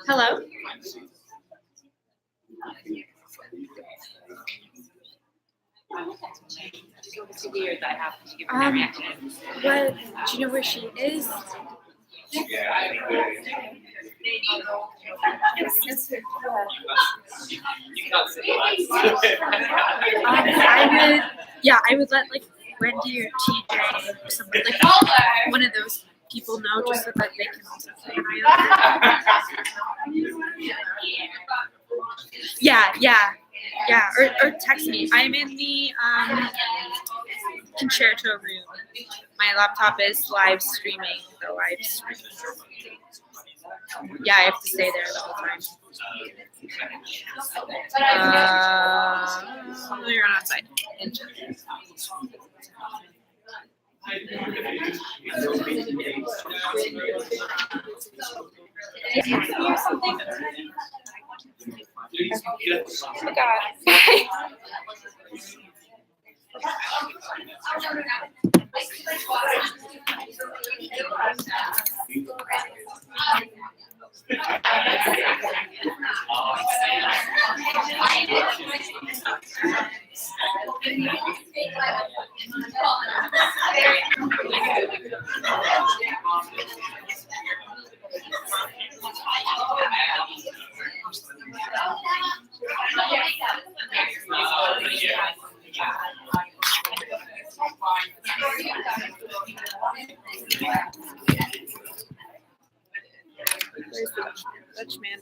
Hello. It's weird that happens. What? Do you know where she is? I would let like Wendy or TJ or something like one of those people know, just so that they can also keep an eye on her. Yeah. Or text me. I'm in the concerto room. My laptop is live streaming the live stream. Yeah, I have to stay there the whole time. You're on outside. Or something. Oh God. Where's the Dutch man?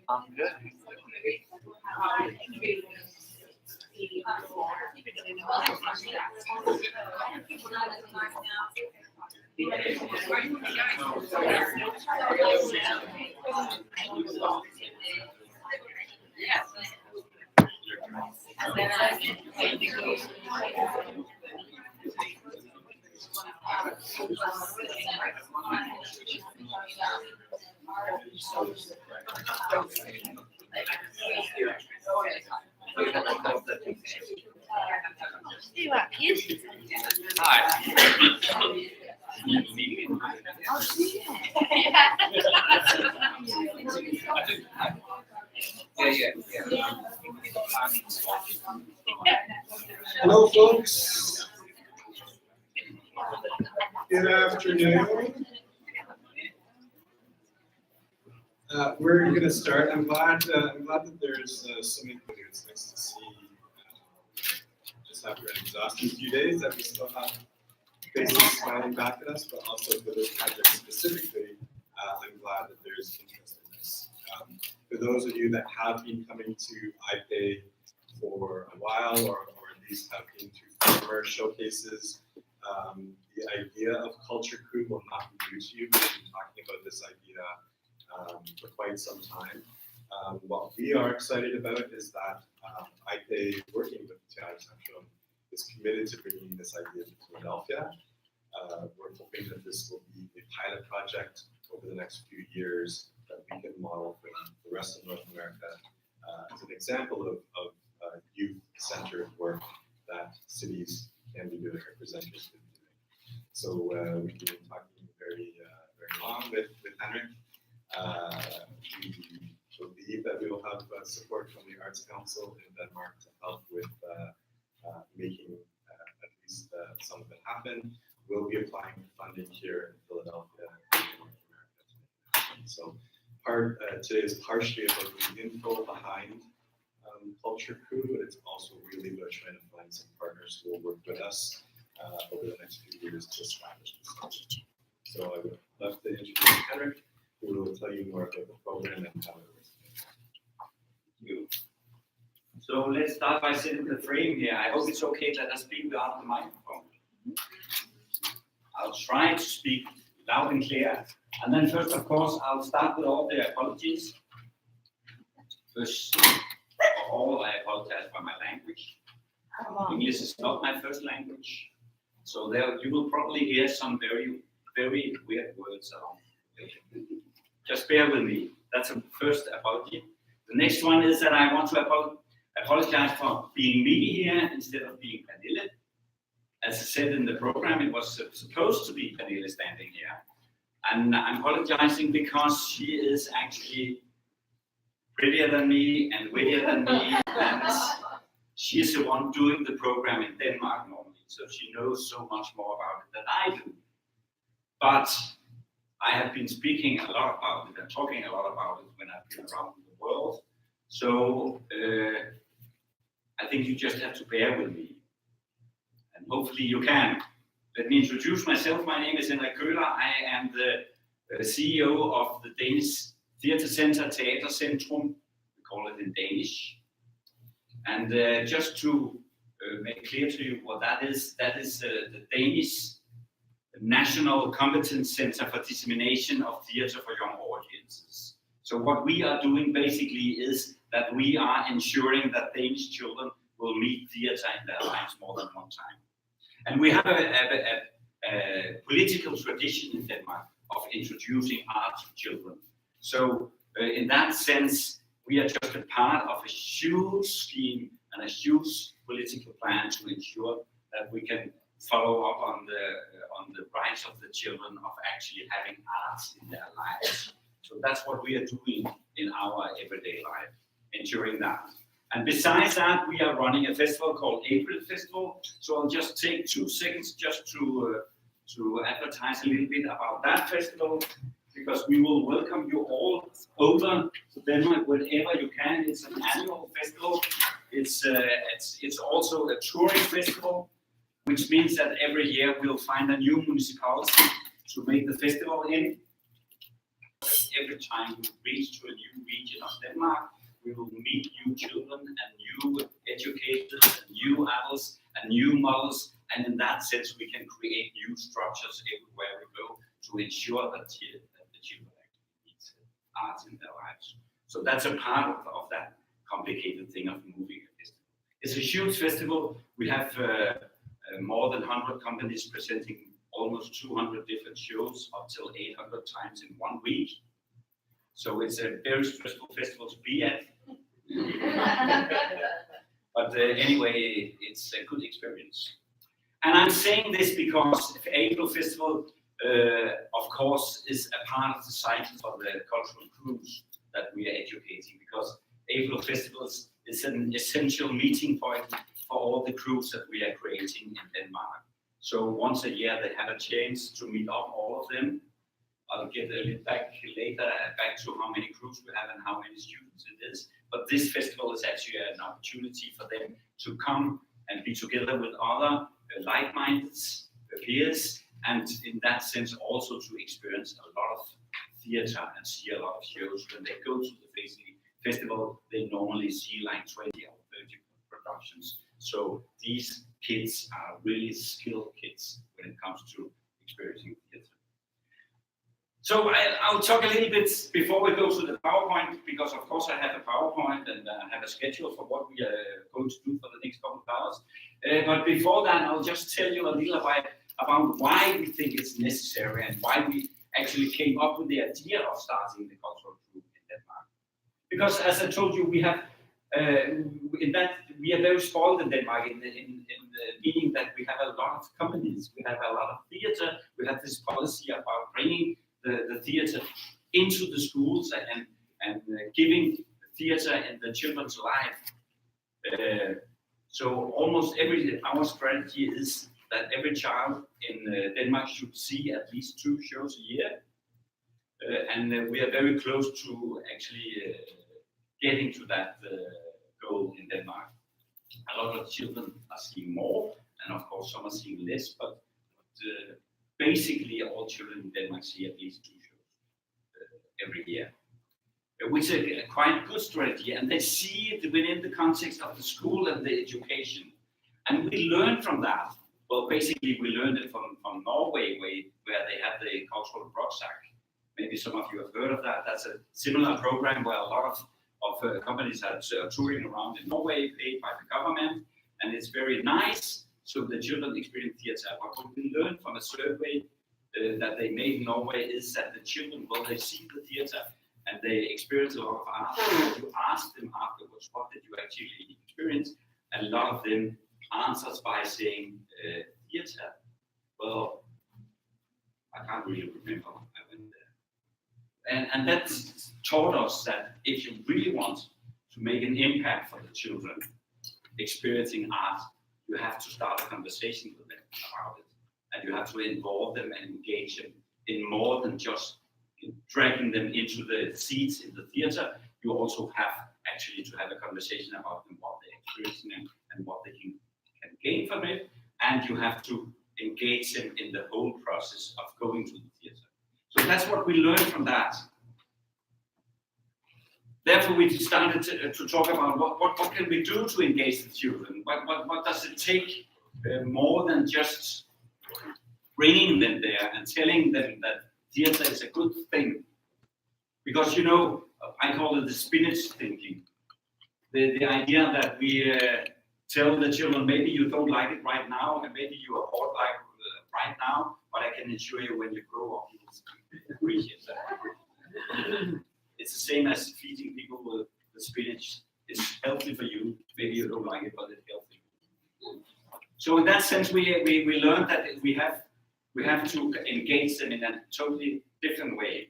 I'm good. Hello, folks. Good afternoon. We're going to start. I'm glad that there's so many people here. It's nice to see, just after an exhausting few days, that we still have faces smiling back at us, but also for this project specifically, I'm glad that there's interest in this. For those of you that have been coming to IPAY for a while, or at least have been to former showcases, the idea of KulturCrew will not be new to you. We've been talking about this idea for quite some time. What we are excited about is that IPAY, working with TeaterCentrum, is committed to bringing this idea to Philadelphia. We're hoping that this will be a pilot project over the next few years that we can model for the rest of North America as an example of youth-centered work that cities can be doing, representatives can be doing. So we've been talking very long with Henrik. We believe that we will have support from the Arts Council in Denmark to help with making at least some of it happen. We'll be applying for funding here in Philadelphia and North America to make it happen. So today is partially about the info behind KulturCrew, but it's also really about trying to find some partners who will work with us over the next few years to establish this project. So I would love to introduce Henrik, who will tell you more about the program and how it works. Thank you. So let's start by setting the frame here. I hope it's okay that I speak without the microphone. I'll try to speak loud and clear. And then first, of course, I'll start with all the apologies. First of all, I apologize for my language. English is not my first language. So there you will probably hear some very, very weird words along. Just bear with me. That's a first apology. The next one is that I want to apologize for being me here instead of being Pernille. As I said in the program, it was supposed to be Pernille standing here. And I'm apologizing because she is actually prettier than me and wittier than me. And she's the one doing the program in Denmark normally. So she knows so much more about it than I do. But I have been speaking a lot about it and talking a lot about it when I've been around the world. So I think you just have to bear with me. And hopefully you can. Let me introduce myself. My name is Henrik Køhler. I am the CEO of the Danish theater center, TeaterCentrum. We call it in Danish. And just to make clear to you what that is the Danish National Competence Center for Dissemination of Theater for Young Audiences. So what we are doing basically is that we are ensuring that Danish children will meet theater in their lives more than one time. And we have a political tradition in Denmark of introducing art to children. So in that sense, we are just a part of a huge scheme and a huge political plan to ensure that we can follow up on the rights of the children of actually having arts in their lives. So that's what we are doing in our everyday life, ensuring that. And besides that, we are running a festival called April Festival. So I'll just take 2 seconds just to advertise a little bit about that festival, because we will welcome you all over to Denmark whenever you can. It's an annual festival. It's also a touring festival, which means that every year we'll find a new municipality to make the festival in. Every time we reach to a new region of Denmark, we will meet new children and new educators and new adults and new models. And in that sense, we can create new structures everywhere we go to ensure that the children actually need arts in their lives. So that's a part of that complicated thing of moving a festival. It's a huge festival. We have more than 100 companies presenting almost 200 different shows up till 800 times in 1 week. So it's a very stressful festival to be at. But anyway, it's a good experience. And I'm saying this because the April Festival, of course, is a part of the cycle for the cultural crews that we are educating, because April Festivals is an essential meeting point for all the crews that we are creating in Denmark. So once a year, they have a chance to meet up, all of them. I'll get a little back to how many crews we have and how many students it is. But this festival is actually an opportunity for them to come and be together with other like-minded peers, and in that sense also to experience a lot of theater and see a lot of shows. When they go to the festival, they normally see like 20 or 30 productions. So these kids are really skilled kids when it comes to experiencing theater. So I'll talk a little bit before we go to the PowerPoint, because of course I have a PowerPoint and I have a schedule for what we are going to do for the next couple of hours. But before that, I'll just tell you a little about why we think it's necessary and why we actually came up with the idea of starting the cultural group in Denmark. Because as I told you, we have we are very spoiled in Denmark in the meaning that we have a lot of companies, we have a lot of theater, we have this policy about bringing the theater into the schools and giving theater in the children's life. So almost our strategy is that every child in Denmark should see at least 2 shows a year. And we are very close to actually getting to that goal in Denmark. A lot of children are seeing more, and of course some are seeing less, but basically all children in Denmark see at least 2 shows every year, which is a quite good strategy, and they see it within the context of the school and the education. And we learn from that. Well, basically we learned it from Norway, where they have the cultural rucksack. Maybe some of you have heard of that. That's a similar program where a lot of companies are touring around in Norway, paid by the government, and it's very nice. So the children experience theater. But what we learned from a survey that they made in Norway is that the children, well, they see the theater and they experience a lot of art. You ask them afterwards, what did you actually experience? And a lot of them answers by saying theater. Well, I can't really remember. I went there. And that taught us that if you really want to make an impact for the children experiencing art, you have to start a conversation with them about it. And you have to involve them and engage them in more than just dragging them into the seats in the theater. You also have actually to have a conversation about them, what they're experiencing and what they can gain from it. And you have to engage them in the whole process of going to the theater. So that's what we learned from that. Therefore, we started to talk about what can we do to engage the children? What does it take more than just bringing them there and telling them that theater is a good thing? Because, you know, I call it the spinach thinking. The idea that we tell the children, maybe you don't like it right now, and maybe you are bored like right now, but I can assure you when you grow up, you will appreciate that. It's the same as feeding people with the spinach. It's healthy for you. Maybe you don't like it, but it's healthy. So in that sense, we learned that we have to engage them in a totally different way.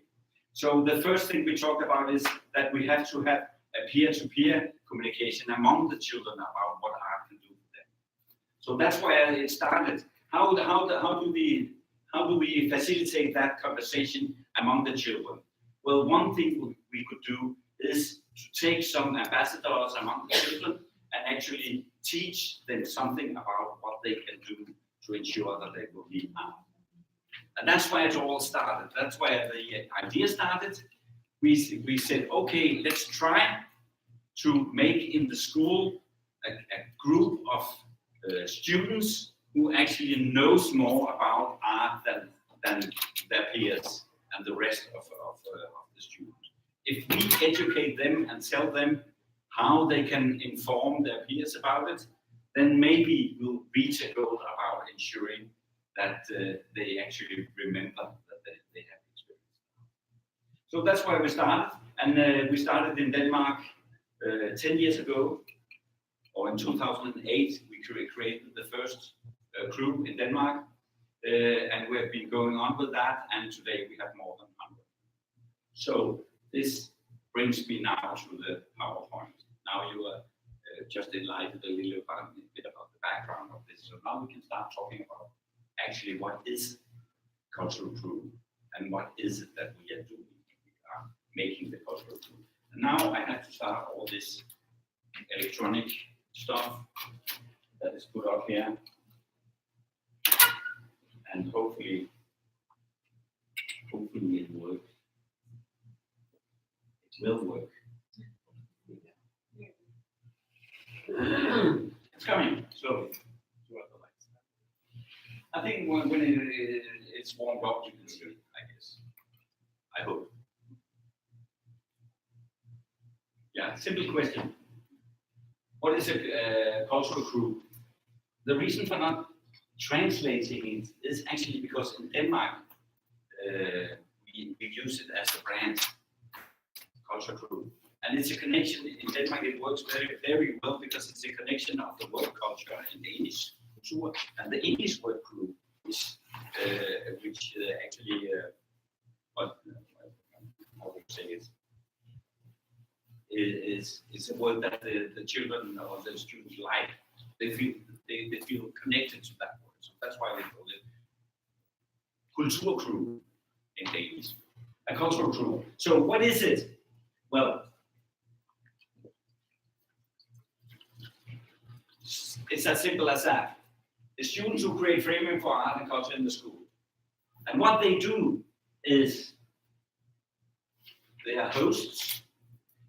So the first thing we talked about is that we have to have a peer-to-peer communication among the children about what art can do for them. So that's where it started. How do we facilitate that conversation among the children? Well, one thing we could do is to take some ambassadors among the children and actually teach them something about what they can do to ensure that they will be art. And that's why it all started. That's where the idea started. We said, okay, let's try to make in the school a group of students who actually knows more about art than their peers and the rest of the students. If we educate them and tell them how they can inform their peers about it, then maybe we'll reach a goal about ensuring that they actually remember that they have experience. So that's why we started, and we started in Denmark 10 years ago, or in 2008, we created the first crew in Denmark, and we have been going on with that, and today we have more than 100. So this brings me now to the PowerPoint. Now you are just enlightened a little bit about the background of this, so now we can start talking about actually what is cultural crew and what is it that we are doing. We are making the cultural crew. And now I have to start all this electronic stuff that is put up here, and hopefully it works. It will work. It's coming slowly. I think when it's warmed up, you can see it, I guess. I hope. Yeah, simple question. What is a cultural crew? the reason for not translating it is actually because in Denmark, we use it as a brand, KulturCrew. And it's a connection, in Denmark it works very, very well because it's a connection of the work culture and the English culture and the English word crew, which actually, how would you say it, is a word that the children or the students like. They feel connected to that word. So that's why we call it KulturCrew in Danish, a cultural crew. So what is it? Well, it's as simple as that. The students who create framing for art and culture in the school. And what they do is they are hosts.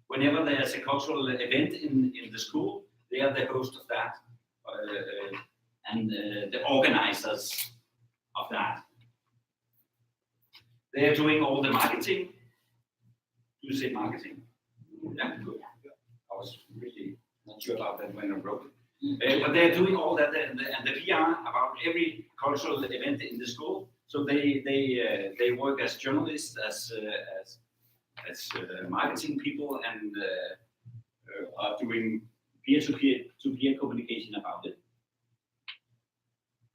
Whenever there's a cultural event in the school, they are the host of that and the organizers of that. They are doing all the marketing. Do you say marketing? Yeah, good. I was really not sure about that when I wrote it. But they're doing all that and the PR about every cultural event in the school. So they work as journalists, as marketing people, and are doing peer-to-peer communication about it.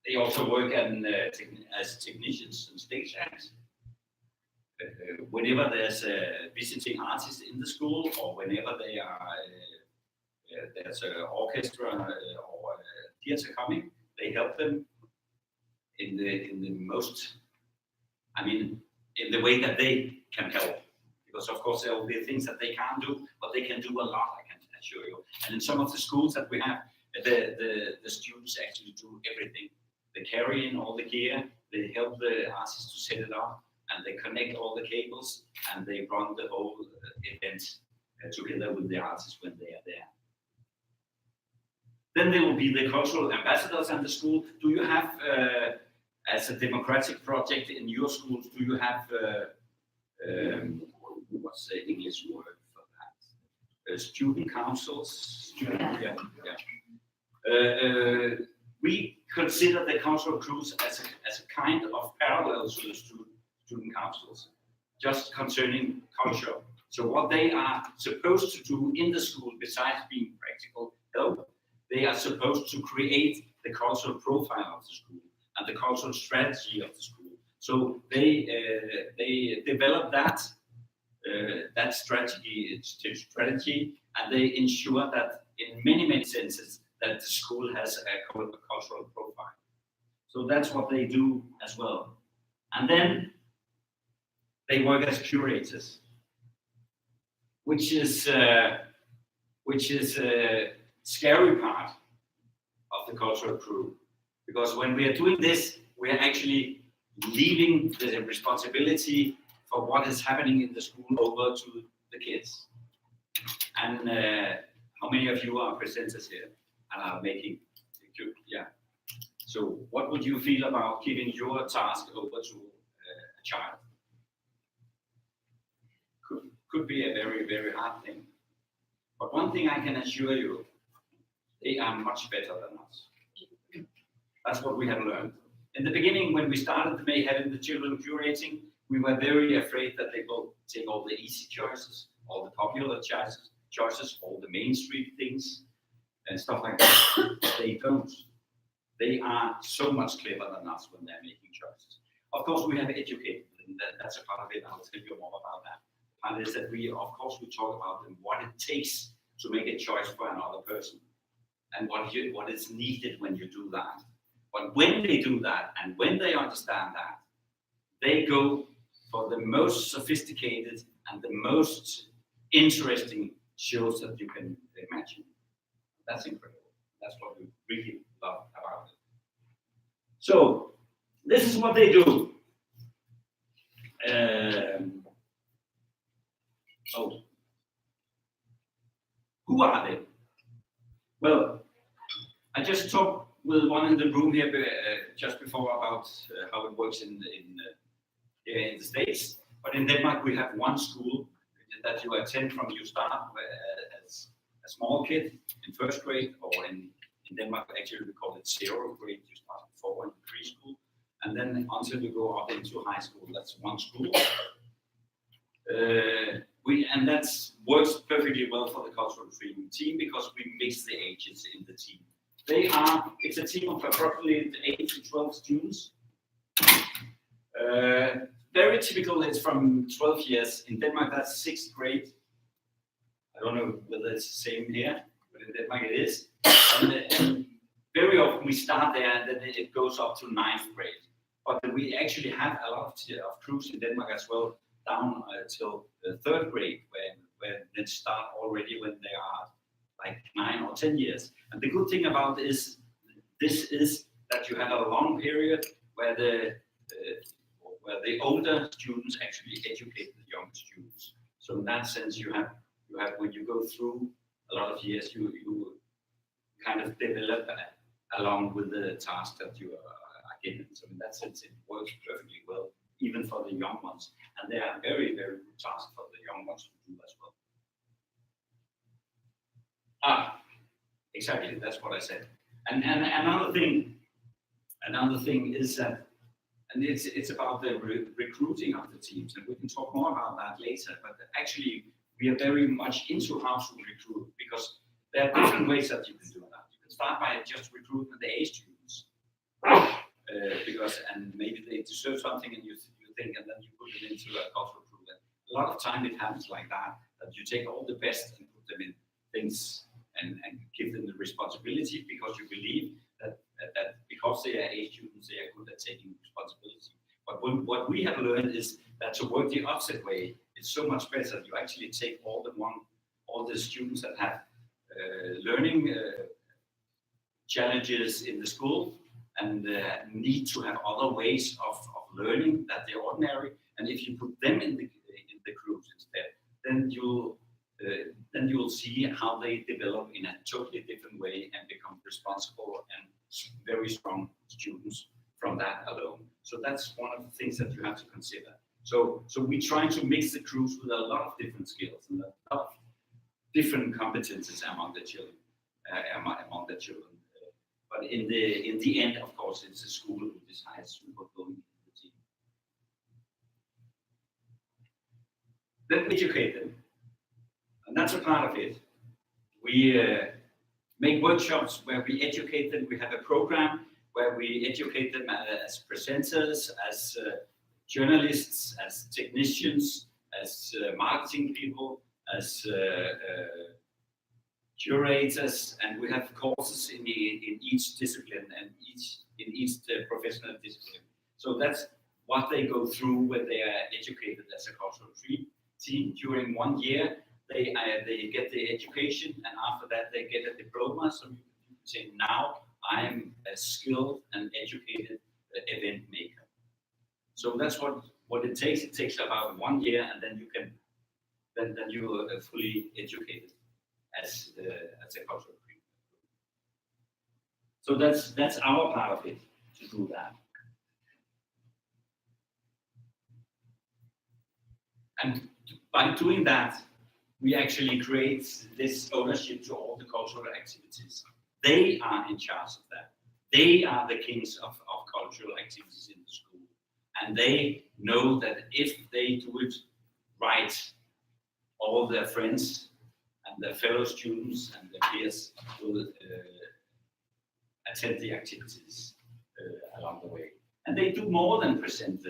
They also work as technicians and stage acts. Whenever there's a visiting artist in the school, or whenever they are there's an orchestra or a theater coming, they help them in the most, in the way that they can help. Because of course there will be things that they can't do, but they can do a lot, I can assure you. And in some of the schools that we have, the students actually do everything. They carry in all the gear, they help the artists to set it up, and they connect all the cables, and they run the whole event together with the artists when they are there. Then there will be the cultural ambassadors in the school. Do you have, as a democratic project in your schools, do you have, what's the English word for that? Student councils? We consider the cultural crews as a kind of parallel to the student councils, just concerning culture. So what they are supposed to do in the school, besides being practical help, they are supposed to create the cultural profile of the school and the cultural strategy of the school. So they develop that strategy, and they ensure that in many senses that the school has a cultural profile. So that's what they do as well. And then they work as curators, which is a scary part of the cultural crew, because when we are doing this, we are actually leaving the responsibility for what is happening in the school over to the kids. And how many of you are presenters here and are making? Yeah. So what would you feel about giving your task over to a child? Could be a very hard thing. But one thing I can assure you, they are much better than us. That's what we have learned. In the beginning, when we started having the children curating, we were very afraid that they will take all the easy choices, all the popular choices, all the mainstream things, and stuff like that. They don't. They are so much clever than us when they're making choices. Of course, we have educated them. That's a part of it. I'll tell you more about that. Part is that we talk about them, what it takes to make a choice for another person, and what is needed when you do that. But when they do that, and when they understand that, they go for the most sophisticated and the most interesting shows that you can imagine. That's incredible. That's what we really love about it. So this is what they do. Who are they? Well, I just talked with one in the room here just before about how it works in the States. But in Denmark, we have one school that you attend from you start as a small kid in first grade or in In Denmark, actually, we call it 0 grade. You start at 4 in preschool, and then until you go up into high school, that's one school. And that works perfectly well for the cultural training team because we mix the ages in the team. It's a team of approximately 8 to 12 students. Very typical, it's from 12 years. In Denmark, that's 6th grade. I don't know whether it's the same here, but in Denmark it is. And very often we start there and then it goes up to 9th grade. But we actually have a lot of crews in Denmark as well, down till the 3rd grade, where they start already when they are like 9 or 10 years. And the good thing about this is that you have a long period where the older students actually educate the younger students. So in that sense, you have when you go through a lot of years, you kind of develop along with the task that you are given. So in that sense, it works perfectly well, even for the young ones. And they are very, very good tasks for the young ones to do as well. Exactly, that's what I said. And another thing is that, and it's about the recruiting of the teams, and we can talk more about that later. But actually, we are very much into how to recruit because there are different ways that you can do that. You can start by just recruiting the A students, and maybe they deserve something, and you think, and then you put them into a cultural crew. And a lot of time it happens like that you take all the best and put them in things and give them the responsibility because you believe that because they are A students, they are good at taking responsibility. But what we have learned is that to work the opposite way, it's so much better. You actually take all the students that have learning challenges in the school and need to have other ways of learning that they're ordinary. And if you put them in the crews instead, then you'll see how they develop in a totally different way and become responsible and very strong students from that alone. So that's one of the things that you have to consider. So we try to mix the crews with a lot of different skills and a lot of different competences among the children. But in the end, of course, it's the school who decides who will go into the team. Then we educate them, and that's a part of it. We make workshops where we educate them. We have a program where we educate them as presenters, as journalists, as technicians, as marketing people, as curators, and we have courses in each discipline and in each professional discipline. So that's what they go through when they are educated as a cultural team. During 1 year, they get the education, and after that they get a diploma. So you can say, now I'm a skilled and educated event maker. So that's what it takes. It takes about 1 year, and then you are fully educated as a cultural crew. So that's our part of it, to do that. And by doing that, we actually create this ownership to all the cultural activities. They are in charge of that. They are the kings of cultural activities in the school. And they know that if they do it right, all their friends and their fellow students and their peers will attend the activities along the way. And they do more than present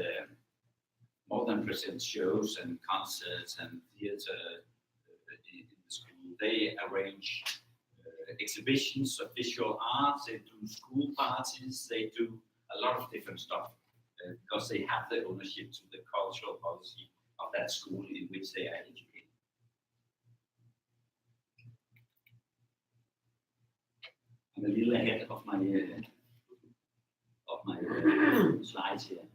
shows and concerts and theater in the school. They arrange exhibitions of visual arts. They do school parties. They do a lot of different stuff because they have the ownership to the cultural policy of that school in which they are educated. I'm a little ahead of my slides here.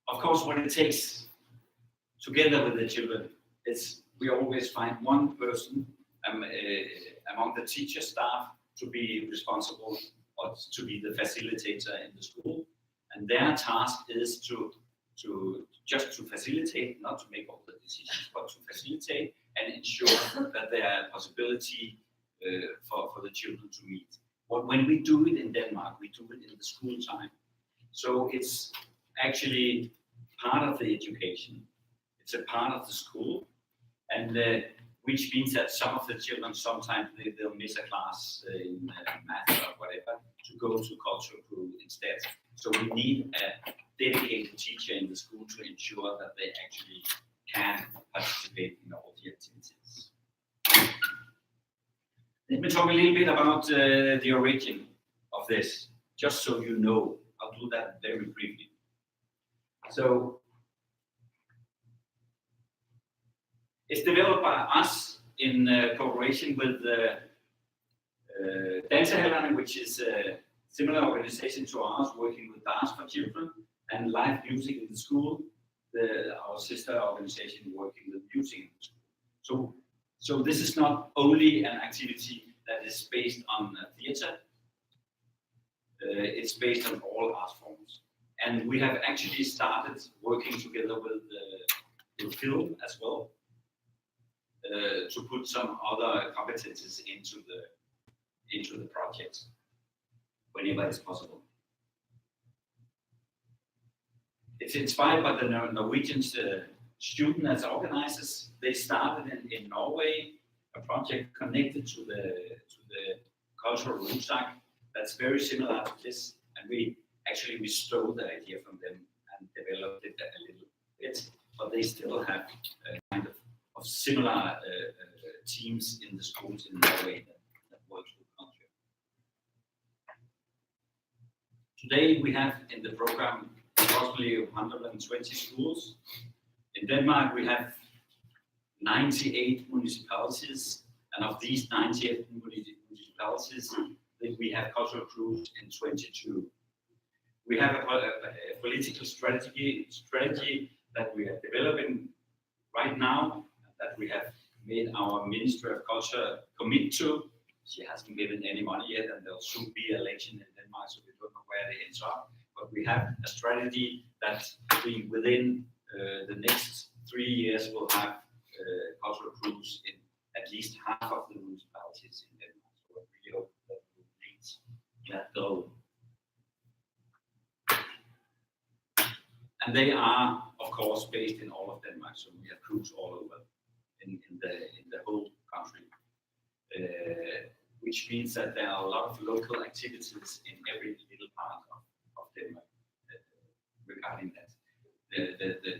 Of course, what it takes together with the children is we always find one person among the teacher staff to be responsible or to be the facilitator in the school, and their task is to just to facilitate, not to make all the decisions, but to facilitate and ensure that there are possibility for the children to meet. When we do it in Denmark, we do it in the school time. So it's actually part of the education. It's a part of the school, and which means that some of the children sometimes they'll miss a class in math or whatever to go to KulturCrew instead. So we need a dedicated teacher in the school to ensure that they actually can participate in all the activities. Let me talk a little bit about the origin of this, just so you know. I'll do that very briefly. So it's developed by us in cooperation with Danish, which is a similar organization to ours, working with dance for children and live music in the school. Our sister organization working with music in the school. So this is not only an activity that is based on theater. It's based on all art forms. And we have actually started working together with film as well, to put some other competences into the project whenever it's possible. It's inspired by the Norwegian student as organizers. They started in Norway a project connected to the cultural rucksack that's very similar to this, and we stole the idea from them and developed it a little bit, but they still have kind of similar teams in the schools in Norway that work with culture. Today we have in the program approximately 120 schools. In Denmark we have 98 municipalities, and of these 98 municipalities, we have cultural crews in 22. We have a political strategy that we are developing right now, that we have made our Minister of Culture commit to. She hasn't given any money yet, and there'll soon be an election in Denmark, so we don't know where they ends up. But we have a strategy that within the next 3 years will have cultural crews in at least half of the municipalities in Denmark. So we hope that we will reach that goal. And they are, of course, based in all of Denmark, so we have crews all over in the whole country, which means that there are a lot of local activities in every little part of Denmark regarding that,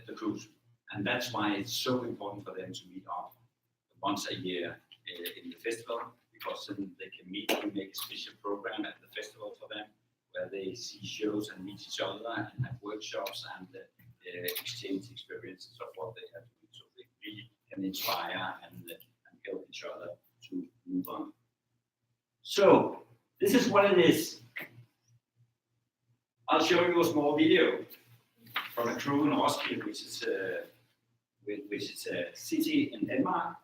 the crews. And that's why it's so important for them to meet up once a year in the festival, because then they can meet. We make a special program at the festival for them, where they see shows and meet each other and have workshops and exchange experiences of what they have to do, so they really can inspire and help each other to move on. So this is what it is. I'll show you a small video from a crew in Roskilde, which is a city in Denmark.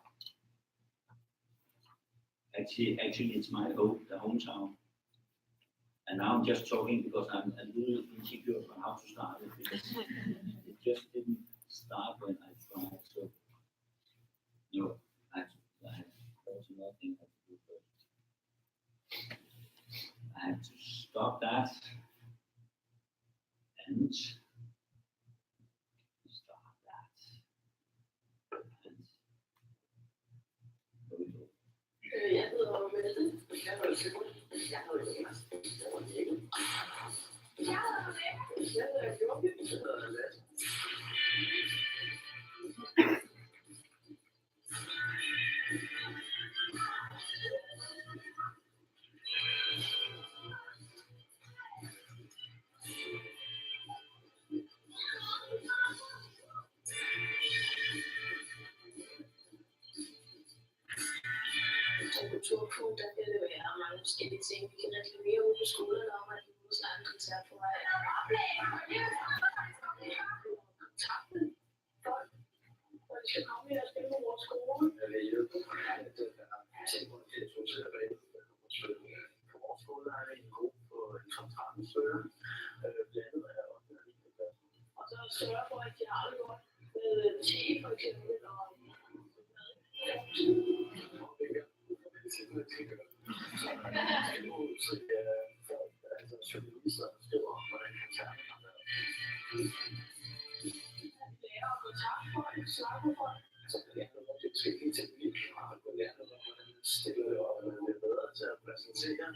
Actually, it's my hometown. And now I'm just talking because I'm a little insecure on how to start it, because it just didn't start when I tried. So, no, there's nothing I have to do first. I have to stop that and start that. And there we go. Jeg hedder Welent. Jeg er Sørensen. Jeg hedder Danish. Jeg hedder Pernille. Jeg hedder Joachim. Jeg hedder Welent. KulturCrew, der bliver leveret mange forskellige ting. Vi kan reklamere ude på skolerne om, at vi må starte en koncert på vej. Kontakten folk, hvor de skal komme her og spille på vores skole. Jeg vil hjælpe på at tænke på, at det er totalt rigtigt. På vores skole har vi en gruppe på 13 stykker. Blandet er også og så sørge for, at de har det godt med te for eksempel, og lære at gå tak for at snakke for. Så det er noget, det teknik, og at lære noget, hvordan man stiller og er bedre til at præsentere.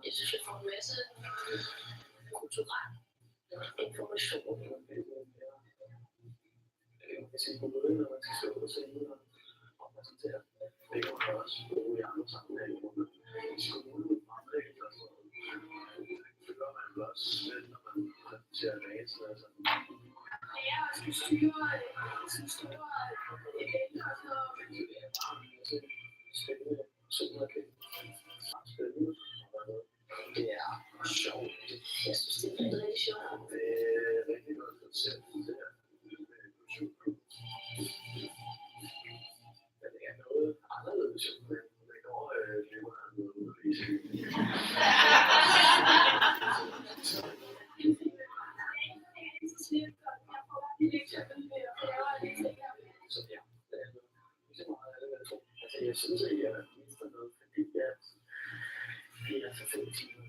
Jeg synes, jeg får en masse kulturel information. Jeg tænker på noget, når man skal stå på scenen og præsentere. Det kan man også bruge i andre sammenhænge, hvor man i skolen fremlægger og så føler man jo også med, når man præsenterer læsen og sådan. Ja, og skal styre eventer og så spændende, sådan noget spændende. Det er sjovt. Jeg synes, det er rigtig sjovt. Det er rigtig godt at se det her. Men det er noget anderledes, men det går lever af noget i så ja, det er så meget af det, altså jeg synes, at jeg er mest af noget, fordi jeg er så 5 timer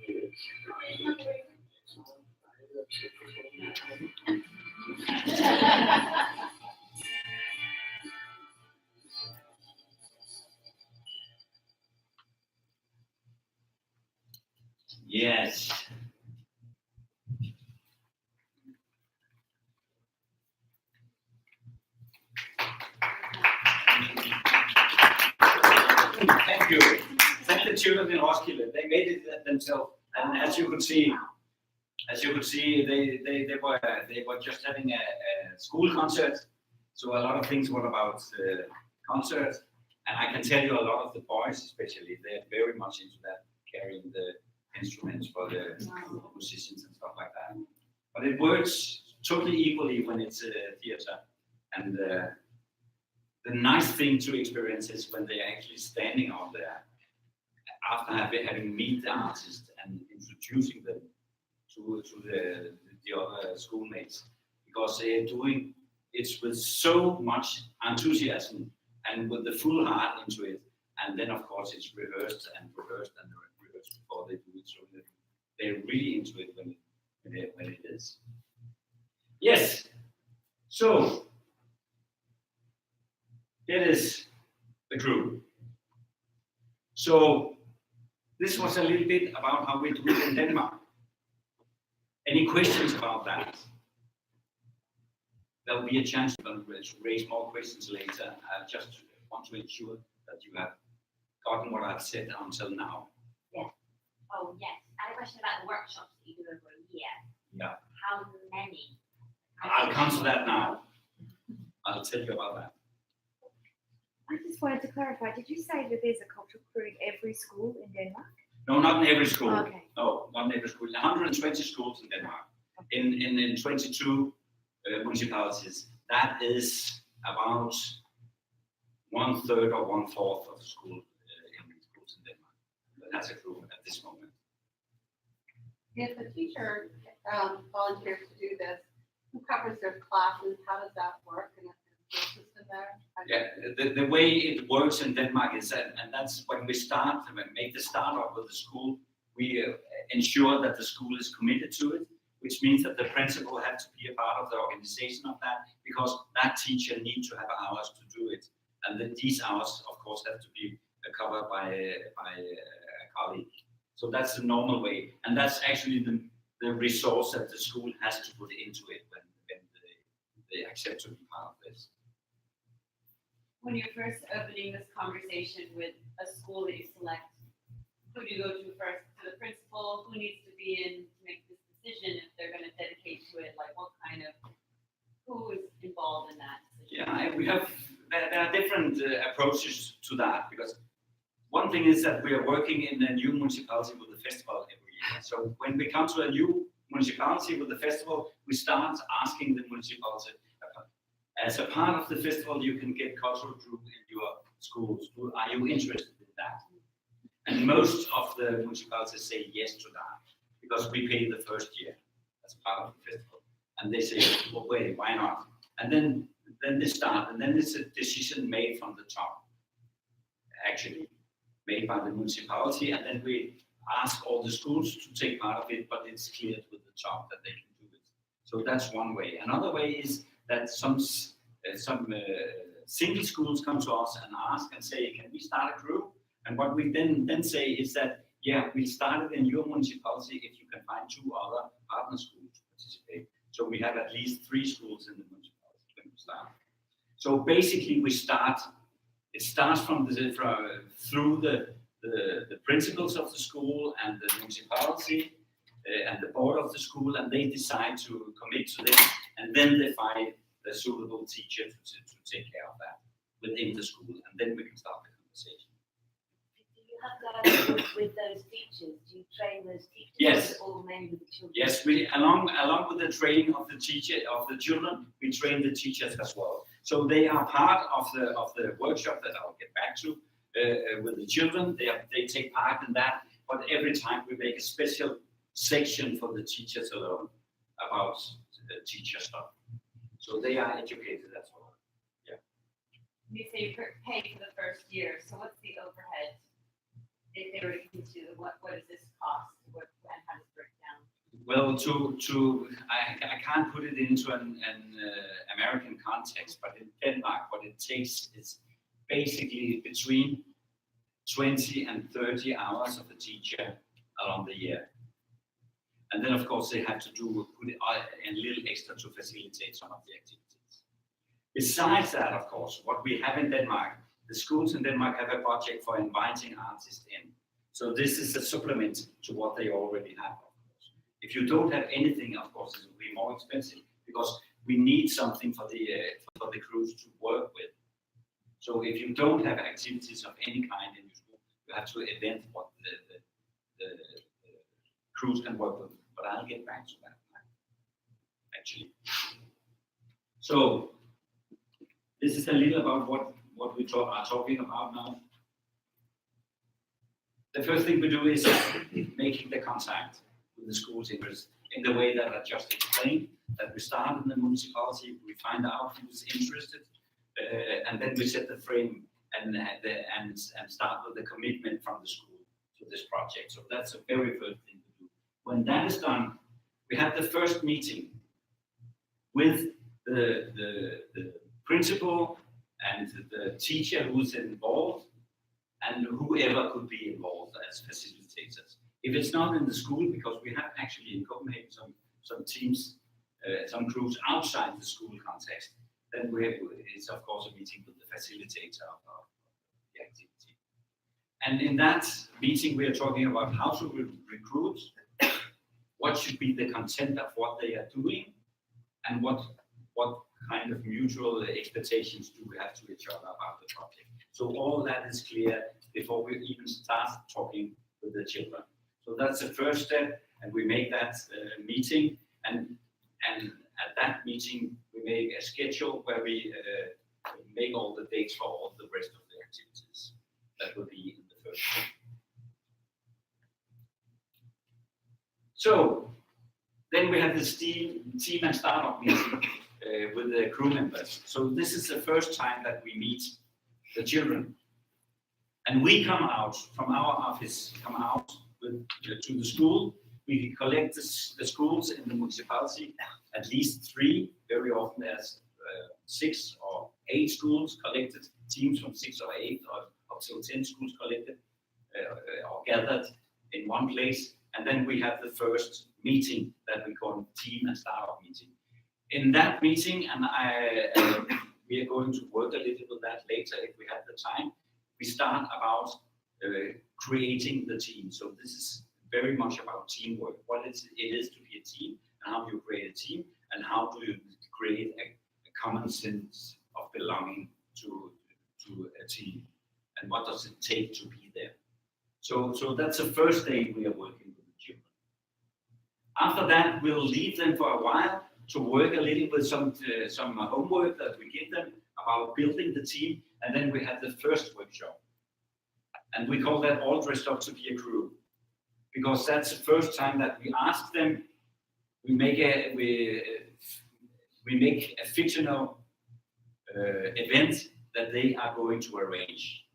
Yes. Thank you. Thank the children in Roskilde. They made it themselves, and as you could see, they were just having a school concert. So a lot of things were about concert, and I can tell you a lot of the boys, especially, they're very much into that, carrying the instruments for the musicians and stuff like that. But it works totally equally when it's theater, and the nice thing to experience is when they're actually standing out there after having meet the artist and introducing them to the other schoolmates, because they're doing it with so much enthusiasm and with the full heart into it, and then of course it's rehearsed and rehearsed and rehearsed before they do it, so they're really into it when it is. Yes, so it is the crew. So this was a little bit about how we do it in Denmark. Any questions about that? There will be a chance to raise more questions later. I just want to ensure that you have gotten what I've said until now. Yeah. Oh, yes. I had a question about the workshops that you do over a year. Yeah. How many? I'll come to that now. I'll tell you about that. I just wanted to clarify, did you say that there's a cultural crew in every school in Denmark? No, not in every school. Okay. No, not in every school. 120 schools in Denmark. In 22 municipalities. That is about 1/3 or 1/4 of the schools in Denmark that has a crew at this moment. If a teacher volunteers to do this, who covers their classes? How does that work? And is there a system there? Yeah, the way it works in Denmark is that, and that's when we make the start up with the school, we ensure that the school is committed to it, which means that the principal has to be a part of the organization of that, because that teacher needs to have hours to do it. And then these hours, of course, have to be covered by a colleague. So that's the normal way. And that's actually the resource that the school has to put into it when they accept to be part of this. When you're first opening this conversation with a school that you select, who do you go to first? To the principal? Who needs to be in to make this decision if they're going to dedicate to it? Like what kind of, who is involved in that decision? Yeah, there are different approaches to that, because one thing is that we are working in a new municipality with the festival every year. So when we come to a new municipality with the festival, we start asking the municipality, as a part of the festival, you can get cultural group in your schools. Are you interested in that? And most of the municipalities say yes to that, because we pay the first year as part of the festival. And they say, well, wait, why not? And then they start, and then it's a decision made from the top, actually, made by the municipality, and then we ask all the schools to take part of it, but it's cleared with the top that they can do it. So that's one way. Another way is that some single schools come to us and ask and say, can we start a group? And what we then say is that, yeah, we started in your municipality if you can find 2 other partner schools to participate. So we have at least 3 schools in the municipality when we start. So basically it starts through the principals of the school and the municipality and the board of the school, and they decide to commit to this, and then they find a suitable teacher to take care of that within the school, and then we can start the conversation. Do you have guys with those teachers? Do you train those teachers? Yes. Or mainly with the children? Yes, we along with the training of the children, we train the teachers as well. So they are part of the workshop that I'll get back to with the children. They take part in that, but every time we make a special section for the teachers alone about teacher stuff. So they are educated as well. Yeah. You say you pay for the first year, so what's the overhead? If they were to do, what does this cost? And how does it break down? Well, I can't put it into an American context, but in Denmark, what it takes is basically between 20 and 30 hours of a teacher along the year. And then, of course, they have to put a little extra to facilitate some of the activities. Besides that, of course, what we have in Denmark, the schools in Denmark have a budget for inviting artists in. So this is a supplement to what they already have, of course. If you don't have anything, of course, it will be more expensive because we need something for the crews to work with. So if you don't have activities of any kind in your school, you have to invent what the crews can work with. But I'll get back to that actually. So this is a little about what we are talking about now. The first thing we do is making the contact with the school's interest in the way that I just explained, that we start in the municipality, we find out who's interested, and then we set the frame and start with the commitment from the school to this project. So that's the very first thing to do. When that is done, we have the first meeting with the principal and the teacher who's involved and whoever could be involved as facilitators. If it's not in the school, because we have actually in Copenhagen some teams, some crews outside the school context, then it's of course a meeting with the facilitator of the activity. And in that meeting, we are talking about how to recruit, what should be the content of what they are doing, and what kind of mutual expectations do we have to each other about the project. So all that is clear before we even start talking with the children. So that's the first step, and we make that meeting, and at that meeting we make a schedule where we make all the dates for all the rest of the activities. That will be in the first step. So then we have this team and startup meeting with the crew members. So this is the first time that we meet the children. And we come out from our office, to the school. We collect the schools in the municipality, at least 3, very often there's 6 or 8 schools collected, teams from 6 or 8 or up to 10 schools collected or gathered in one place. And then we have the first meeting that we call team and startup meeting. In that meeting, and we are going to work a little with that later if we have the time, we start about creating the team. So this is very much about teamwork, what it is to be a team, and how you create a team, and how do you create a common sense of belonging to a team, and what does it take to be there. So that's the first day we are working with the children. After that, we'll leave them for a while to work a little with some homework that we give them about building the team, and then we have the first workshop. And we call that All Dressed Up to Be a Crew, because that's the first time that we ask them, we make a fictional event that they are going to arrange.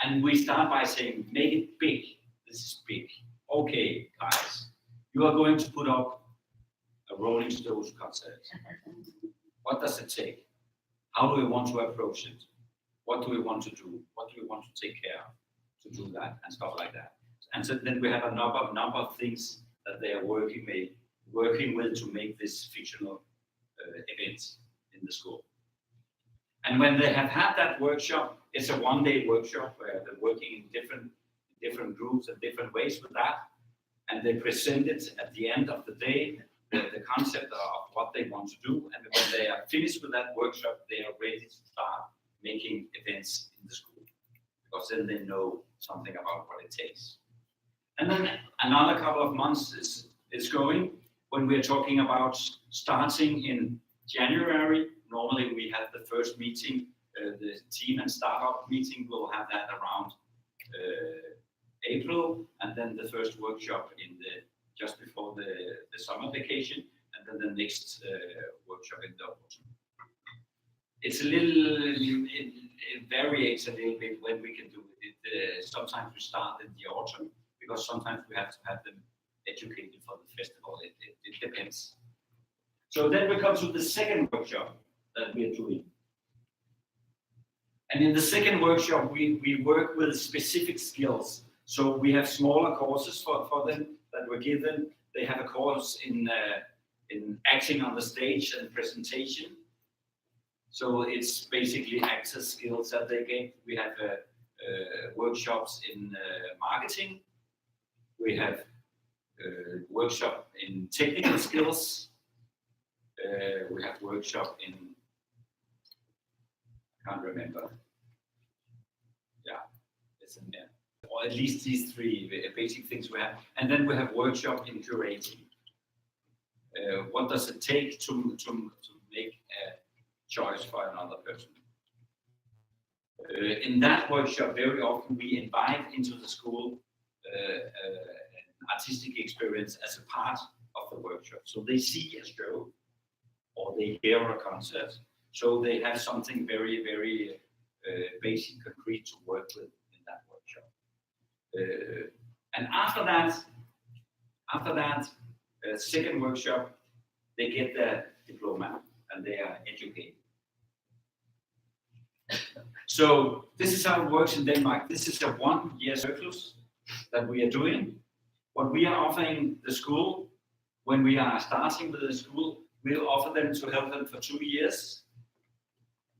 And we start by saying, make it big. This is big. Okay, guys, you are going to put up a Rolling Stones concert. What does it take? How do we want to approach it? What do we want to do? What do we want to take care of to do that and stuff like that? And so then we have a number of things that they are working with to make this fictional event in the school. And when they have had that workshop, it's a one-day workshop where they're working in different groups and different ways with that. And they present it at the end of the day, the concept of what they want to do. And when they are finished with that workshop, they are ready to start making events in the school, because then they know something about what it takes. And then another couple of months is going when we're talking about starting in January. Normally we have the first meeting, the team and startup meeting, we'll have that around April, and then the first workshop just before the summer vacation, and then the next workshop in the autumn. It's a little, it varies a little bit when we can do it. Sometimes we start in the autumn, because sometimes we have to have them educated for the festival. It depends. So then we come to the second workshop that we are doing. And in the second workshop, we work with specific skills. So we have smaller courses for them that we give them. They have a course in acting on the stage and presentation. So it's basically actor skills that they get. We have workshops in marketing. We have workshop in technical skills. We have workshop in, I can't remember. Yeah, it's in there. Or at least these three basic things we have. And then we have workshop in curating. What does it take to make a choice for another person? In that workshop, very often we invite into the school an artistic experience as a part of the workshop. So they see a show or they hear a concert. So they have something very, very basic, concrete to work with in that workshop. And after that second workshop, they get their diploma and they are educated. So this is how it works in Denmark. This is a 1-year cycles that we are doing. What we are offering the school, when we are starting with the school, we'll offer them to help them for 2 years.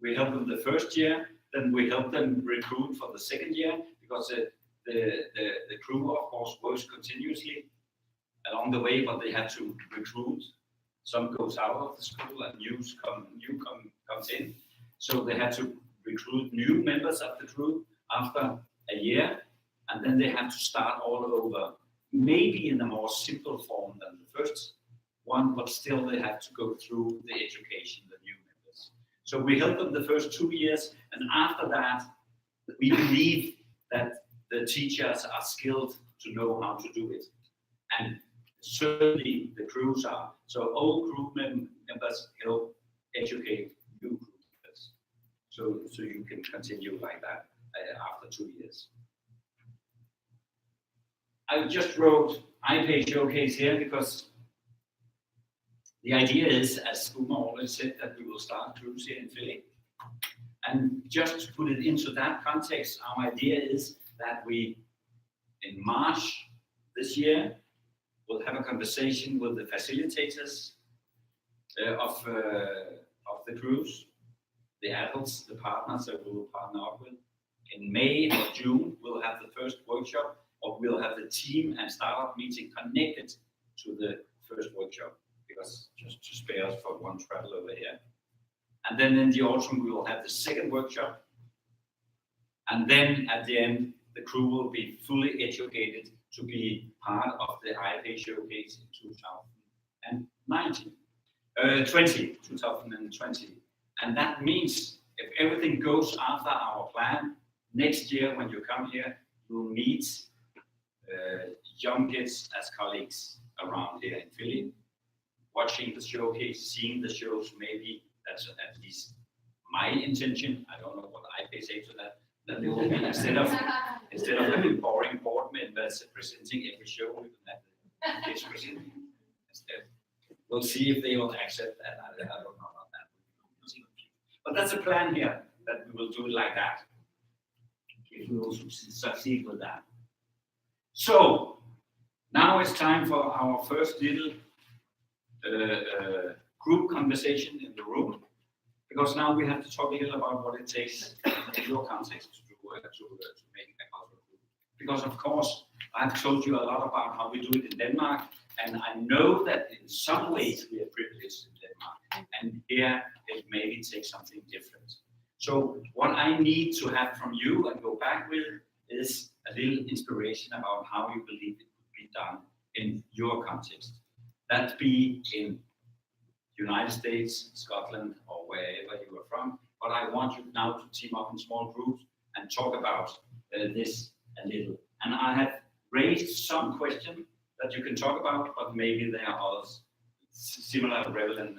We help them the first year, then we help them recruit for the second year, because the crew, of course, works continuously along the way, but they have to recruit. Some goes out of the school and new comes in. So they have to recruit new members of the crew after a year, and then they have to start all over, maybe in a more simple form than the first one, but still they have to go through the education, the new members. So we help them the first 2 years, and after that, we believe that the teachers are skilled to know how to do it. And certainly the crews are. So old crew members help educate new crew members. So you can continue like that after 2 years. I just wrote IPAY Showcase here because the idea is, as Uma already said, that we will start cruise here in Philly. And just to put it into that context, our idea is that we, in March this year, will have a conversation with the facilitators of the cruise, the adults, the partners that we will partner up with. In May or June, we'll have the first workshop, or we'll have the team and startup meeting connected to the first workshop, because just to spare us for one travel over here. And then in the autumn, we will have the second workshop. And then at the end, the crew will be fully educated to be part of the IPAY Showcase in 2020. And that means if everything goes after our plan, next year when you come here, you'll meet young kids as colleagues around here in Philly, watching the showcase, seeing the shows. Maybe that's at least my intention. I don't know what IPAY say to that. That they will be instead of having boring board members presenting every show, we will have the kids presenting instead. We'll see if they will accept that. I don't know about that. But that's a plan here, that we will do it like that. If we will succeed with that. So, now it's time for our first little group conversation in the room, because now we have to talk a little about what it takes in your context to make a cultural group. Because of course, I've told you a lot about how we do it in Denmark, and I know that in some ways we are privileged in Denmark, and here it maybe takes something different. So what I need to have from you and go back with is a little inspiration about how you believe it could be done in your context. That be in United States, Scotland, or wherever you are from. But I want you now to team up in small groups and talk about this a little. And I have raised some questions that you can talk about, but maybe there are others similar relevant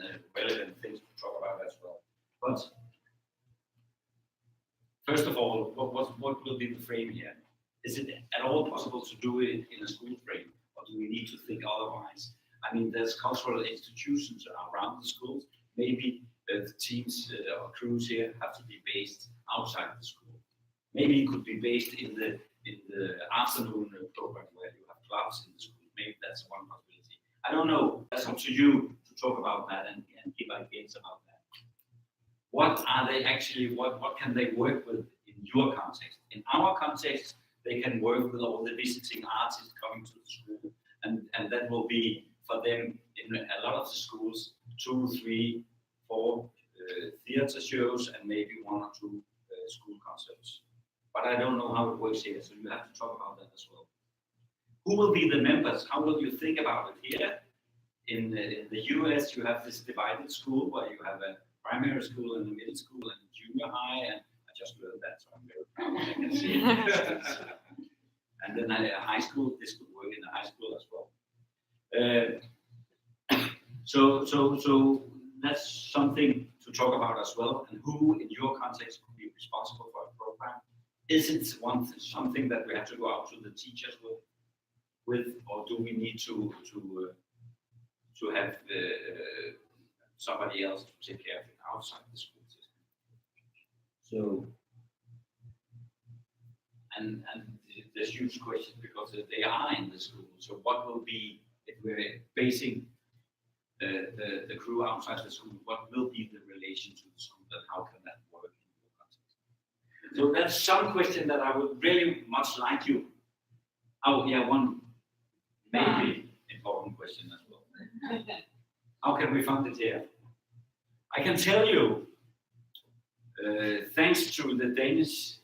things to talk about as well. But first of all, what will be the frame here? Is it at all possible to do it in a school frame, or do we need to think otherwise? I mean, there's cultural institutions around the schools. Maybe the teams or crews here have to be based outside the school. Maybe it could be based in the afternoon program where you have clubs in the school. Maybe that's one possibility. I don't know. That's up to you to talk about that and give ideas about that. What are they actually? What can they work with in your context? In our context, they can work with all the visiting artists coming to the school, and that will be for them in a lot of the schools 2, 3, 4 theater shows and maybe 1 or 2 school concerts. But I don't know how it works here, so you have to talk about that as well. Who will be the members? How will you think about it here? In the US, you have this divided school where you have a primary school and a middle school and a junior high, and I just learned that, so I'm very proud I can see it. And then a high school, this could work in a high school as well. So that's something to talk about as well. And who in your context could be responsible for a program? Is it something that we have to go out to the teachers with, or do we need to have somebody else to take care of it outside the school system? So, and there's huge question because they are in the school. So what will be, if we're basing the crew outside the school, what will be the relation to the school and how can that work in your context? So that's some question that I would really much like you. Oh yeah, one maybe important question as well. How can we fund it here? I can tell you, thanks to the Danish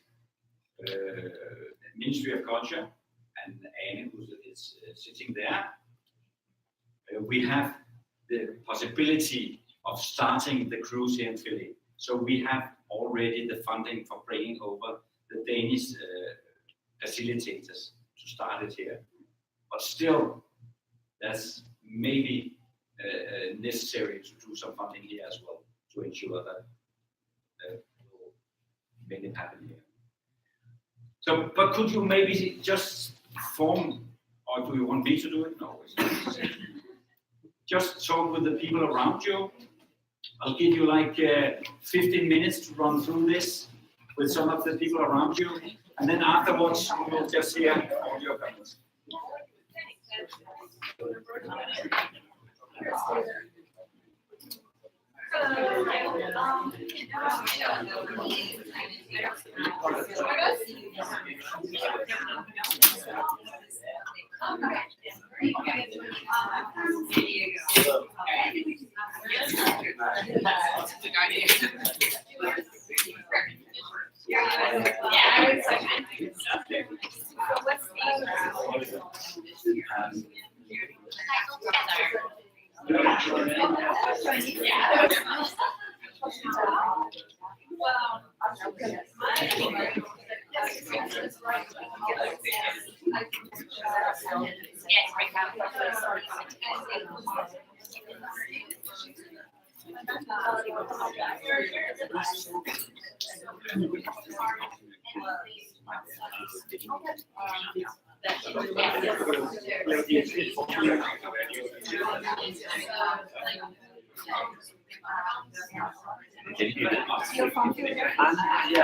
Ministry of Culture and Anne, who is sitting there, we have the possibility of starting the cruise here in Philly. So we have already the funding for bringing over the Danish facilitators to start it here. But still, that's maybe necessary to do some funding here as well to ensure that we'll make it happen here. So, but could you maybe just form, or do you want me to do it? No, just talk with the people around you. I'll give you like 15 minutes to run through this with some of the people around you, and then afterwards we'll just hear all your comments. Yeah,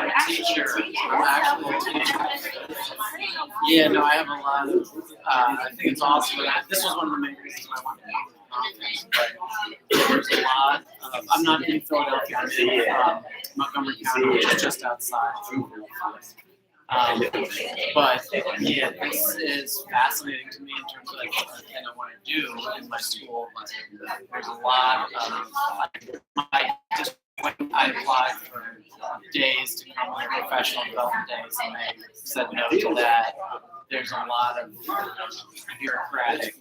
I'm a teacher. I'm actually a teacher. Yeah, no, I have a lot of, I think it's awesome. This was one of the main reasons why I wanted to come to the conference. But there's a lot of, I'm not in Philadelphia, I'm in Montgomery County, which is just outside of Philadelphia. But yeah, this is fascinating to me in terms of like what thing I want to do in my school. But there's a lot of, I applied for days to come to professional development days, and they said no to that. There's a lot of bureaucratic,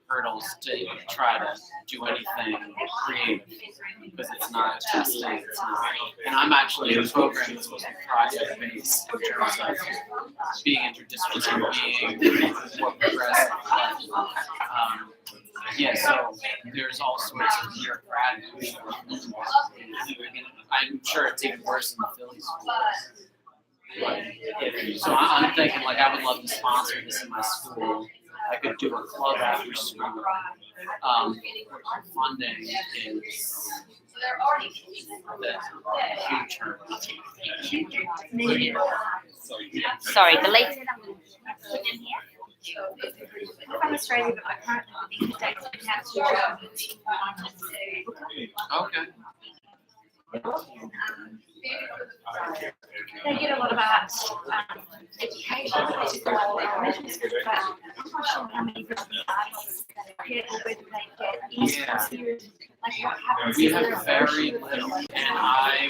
hurdles to try to do anything creative because it's not testing. It's not, and I'm actually in a program that's supposed to be project-based in terms of being interdisciplinary, being more progressive. Yeah, so there's all sorts of bureaucratic. I'm sure it's even worse in the Philly schools. So I'm thinking like I would love to sponsor this in my school. I could do a club after school. Funding is huge. Sorry, the late. I'm from Australia, but my current living in the States and have two jobs. Okay. They get a lot of art education, which is all elementary school, but I'm not sure how many of the artists they get or whether they get into like what happens. We have very little, and I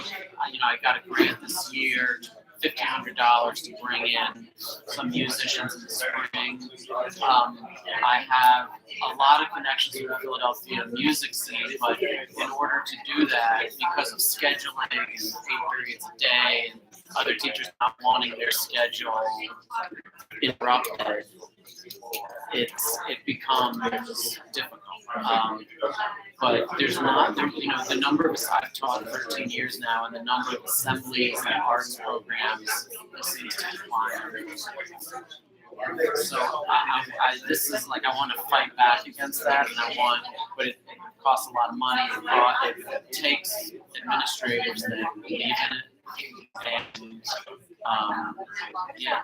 got a grant this year, $1,500 to bring in some musicians in the spring. I have a lot of connections in the Philadelphia music scene, but in order to do that, because of scheduling and 8 periods a day, and other teachers not wanting their schedule interrupted, it becomes difficult. But there's not, the number of, I've taught 13 years now, and the number of assemblies and arts programs seems to decline. So this is like, I want to fight back against that, and but it costs a lot of money. It takes administrators that believe in it, and yeah.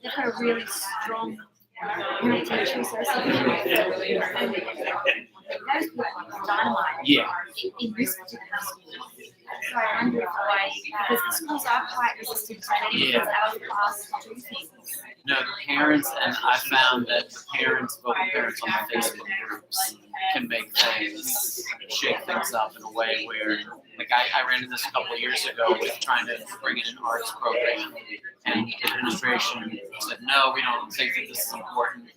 They've got a really strong teacher association. And those people are dynamite in this particular school. So I wonder why, because the schools are quite resistant to letting kids out of class to do things. No, the parents, and I found that the parents, vocal parents on the Facebook groups can make things, shake things up in a way where, like I ran into this a couple of years ago with trying to bring in an arts program, and the administration said, no, we don't think that this is important.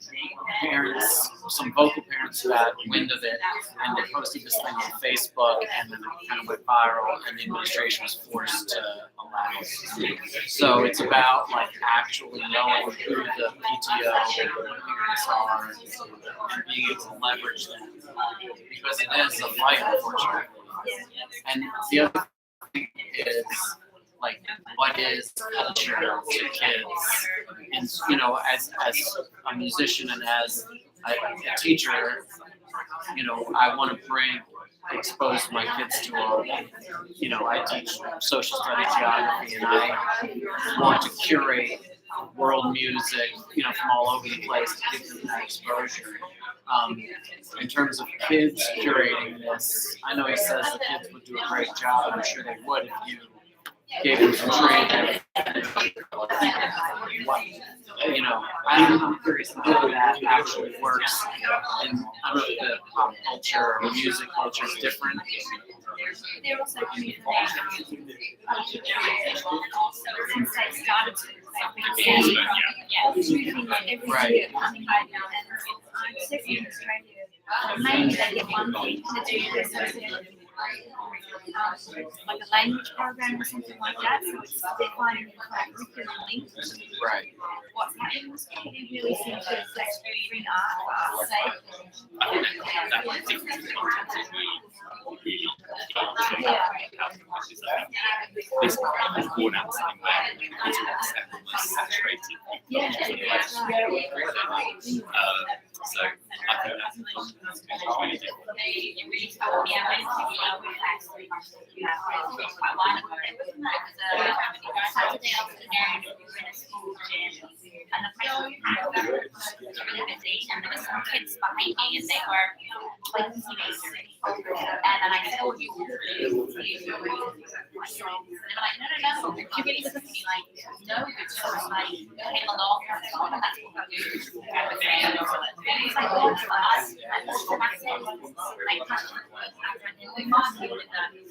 Parents, some vocal parents got wind of it, and they posted this thing on Facebook, and then it kind of went viral, and the administration was forced to allow it. So it's about like actually knowing who the PTO parents are and being able to leverage them, because it is a fight, unfortunately. And the other thing is, like, what is culture to kids? And as a musician and as a teacher, I want to expose my kids to I teach social studies, geography, and I want to curate world music, from all over the place to give them that exposure. In terms of kids curating this, I know he says the kids would do a great job. I'm sure they would if you gave them some training. I'm curious how that actually works. And I don't know if the pop culture or music culture is different. They're also coming from since they started to every year coming right now, and I'm certainly in Australia. maybe they get one thing to do this like a language program or something like that, so it's defining curriculumly Right. what's happening in school. They really seem to bring art for art's sake. That difference in content is really this is born out something where it's almost saturated. Yeah, that's right. So I think that's really different. Saturday afternoon, we were in a school gym, and the place was really busy, and there were some kids behind me, and they were like teenagers. And then I said, "Oh, you want to do?" And they were like, "No." She really was looking at me like, "No," but she was like, "Came along," and I said, "Oh, that's what we do." And it's like, "Oh, for us, and that's it." Like, we must do with them, and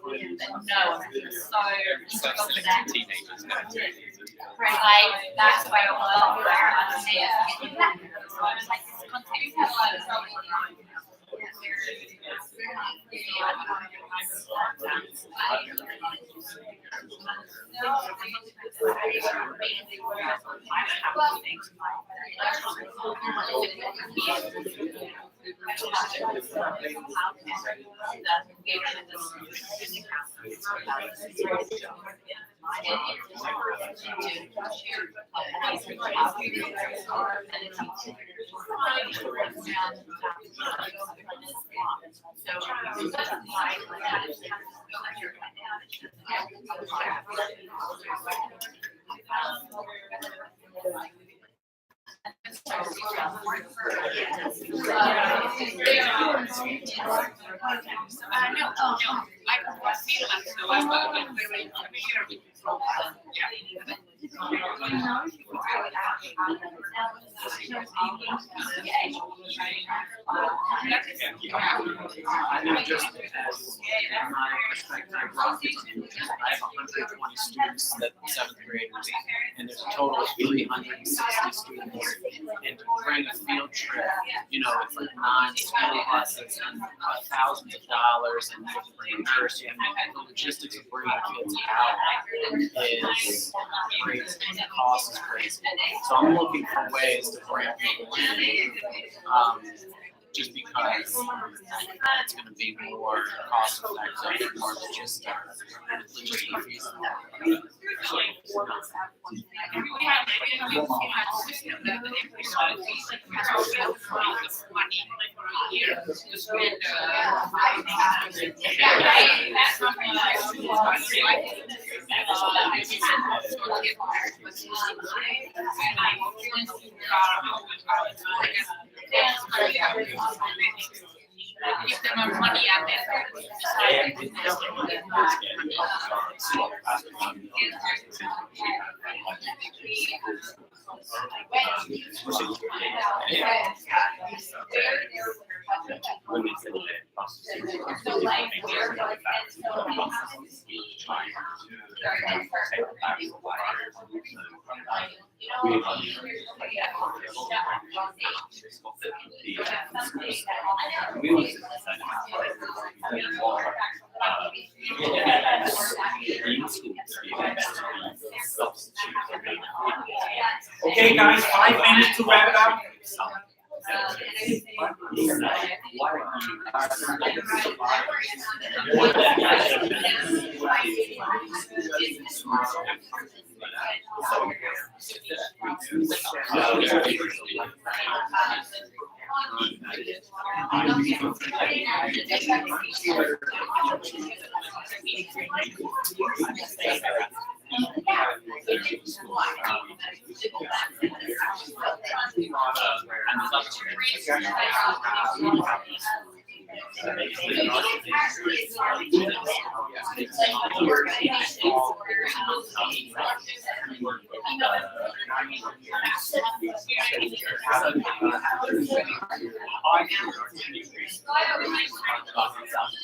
but no, so Teenagers now. like that's why I love where I say it. So I was like, I know just as my perspective, I have 120 students that 7th graders, and there's a total of 360 students. And to bring a field trip, you know, it's like 9 school buses and thousands of dollars, and you have to bring a nurse, and the logistics of bringing kids out is crazy. The cost is crazy. So I'm looking for ways to bring people in. Just because it's going to be more cost effective and more logistically feasible. Give them more money out there. Okay, guys, 5 minutes to wrap it up.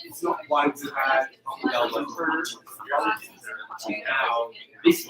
It's not why we had developers to now this is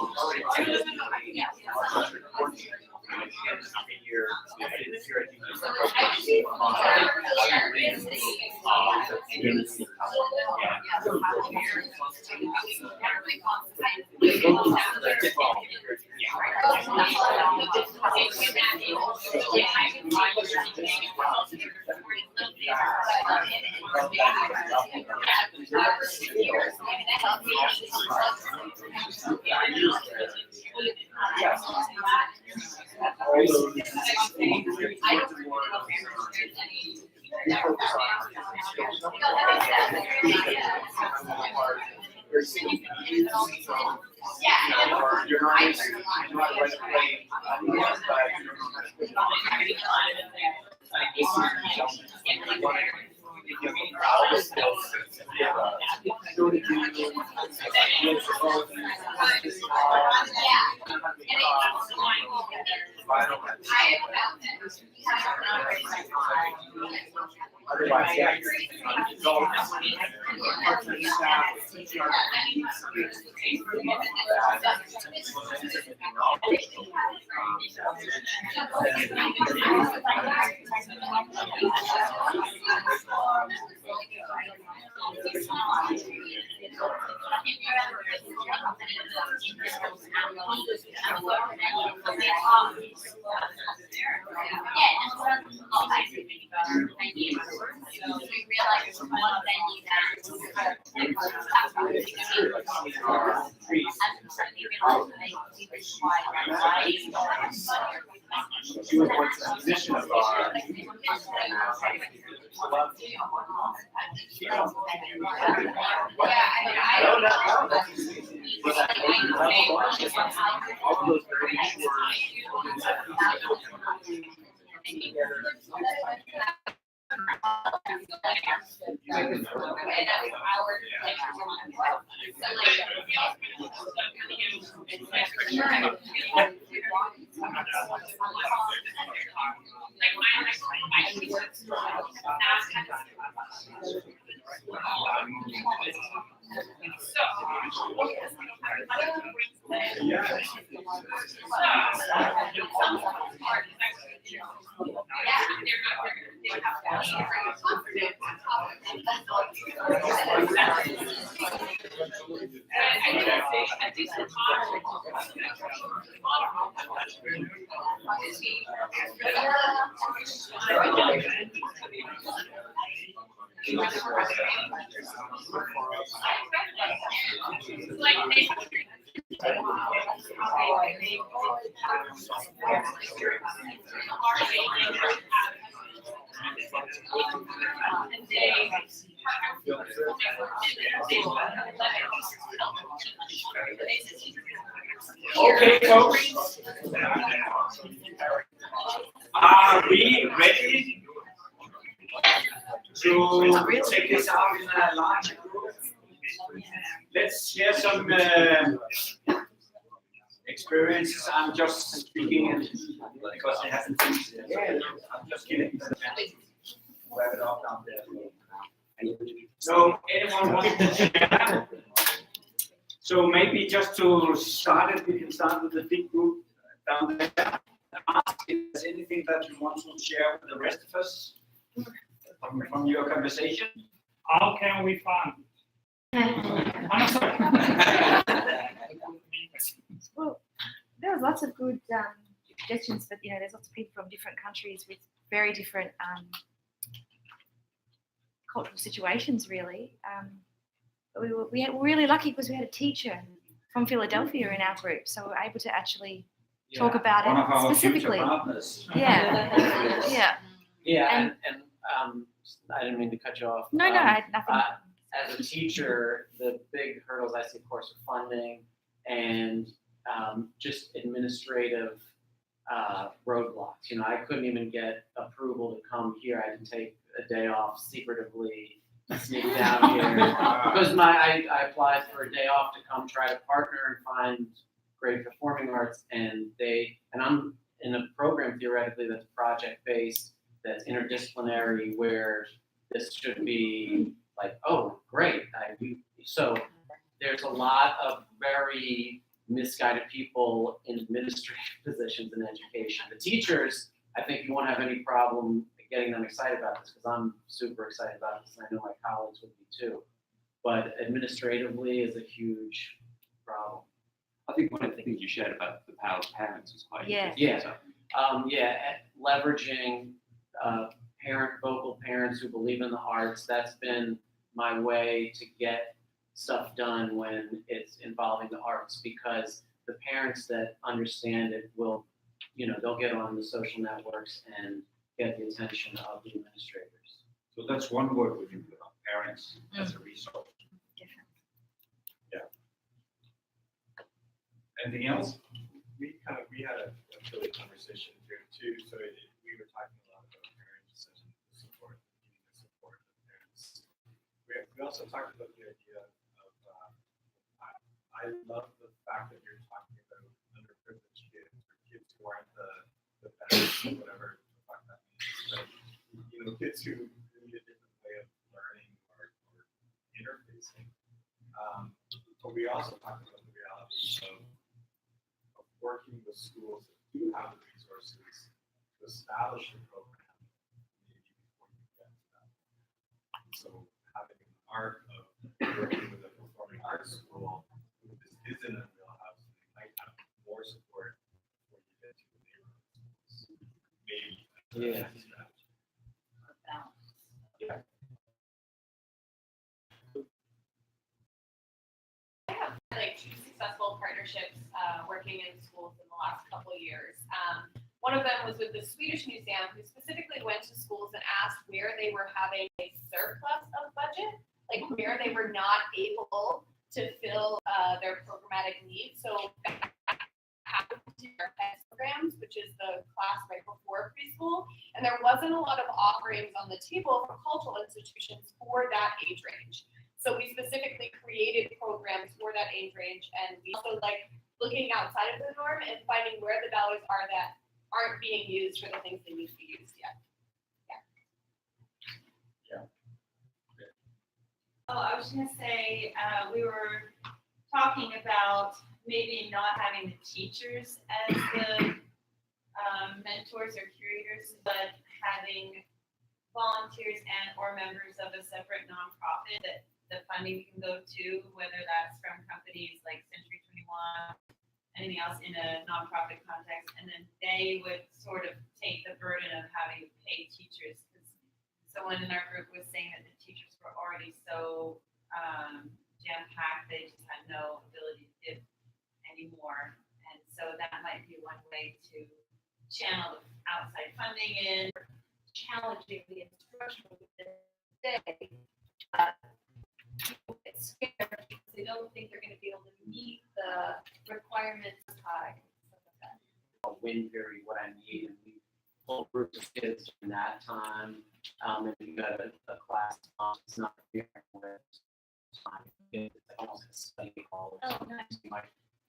Okay, folks. Are we ready to take this out in a large group? Let's share some experiences. I'm just speaking because it hasn't finished yet. I'm just kidding. Wrap it up down there. So anyone wants to share? So maybe just to start it, we can start with the big group down there. Ask if there's anything that you want to share with the rest of us from your conversation. How can we fund? Well, there was lots of good suggestions, but there's lots of people from different countries with very different cultural situations, really. But we were really lucky because we had a teacher from Philadelphia in our group, so we were able to actually talk about One of it our specifically. future partners. Yeah. Yeah, and I didn't mean to cut you off. No, I had nothing. As a teacher, the big hurdles I see, of course, are funding and just administrative roadblocks. I couldn't even get approval to come here. I had to take a day off secretively, sneak down here because I applied for a day off to come try to partner and find great performing arts, and I'm in a program theoretically that's project based, that's interdisciplinary, where this should be like, oh, great. So there's a lot of very misguided people in administrative positions in education. The teachers, I think you won't have any problem getting them excited about this, because I'm super excited about this, and I know my colleagues would be too. But administratively is a huge problem. I think one of the things you shared about the power of parents is quite Yeah. interesting. Leveraging vocal parents who believe in the arts. That's been my way to get stuff done when it's involving the arts, because the parents that understand it will, they'll get on the social networks and get the attention of the administrators. So that's one word we can put on parents as a resource. Yeah. Anything else? We had a Philly conversation here too, so we were talking a lot about parents and the support, needing the support of parents. We also talked about the idea of, I love the fact that you're talking about underprivileged kids, or kids who aren't the best, or whatever the fuck that means, but, kids who need a different way of learning or interfacing. But we also talked about the reality of working with schools that do have the resources to establish a program maybe before you get to that. So having an art of working with a performing arts school who this isn't a real house, they might have more support before you get to the neighborhood schools. Maybe that's a strategy. Yeah. Like 2 successful partnerships working in schools in the last couple of years. One of them was with the Swedish Museum, who specifically went to schools and asked where they were having a surplus of budget, like where they were not able to fill their programmatic needs. So programs, which is the class right before preschool, and there wasn't a lot of offerings on the table for cultural institutions for that age range. So we specifically created programs for that age range, and we also like looking outside of the norm and finding where the dollars are that aren't being used for the things they need to be used yet. Oh, I was gonna say, we were talking about maybe not having the teachers as the mentors or curators, but having volunteers and or members of a separate nonprofit that the funding can go to, whether that's from companies like Century 21, anything else in a nonprofit context, and then they would sort of take the burden of having to pay teachers. Someone in our group was saying that the teachers were already so jam-packed, they just had no ability to give anymore. And so that might be one way to channel outside funding in, challenging the instructional day. People get scared because they don't think they're going to be able to meet the requirements high. Win very what I need, and we pull groups of kids in that time. And you got a class, it's not it's almost a study hall. Oh, nice.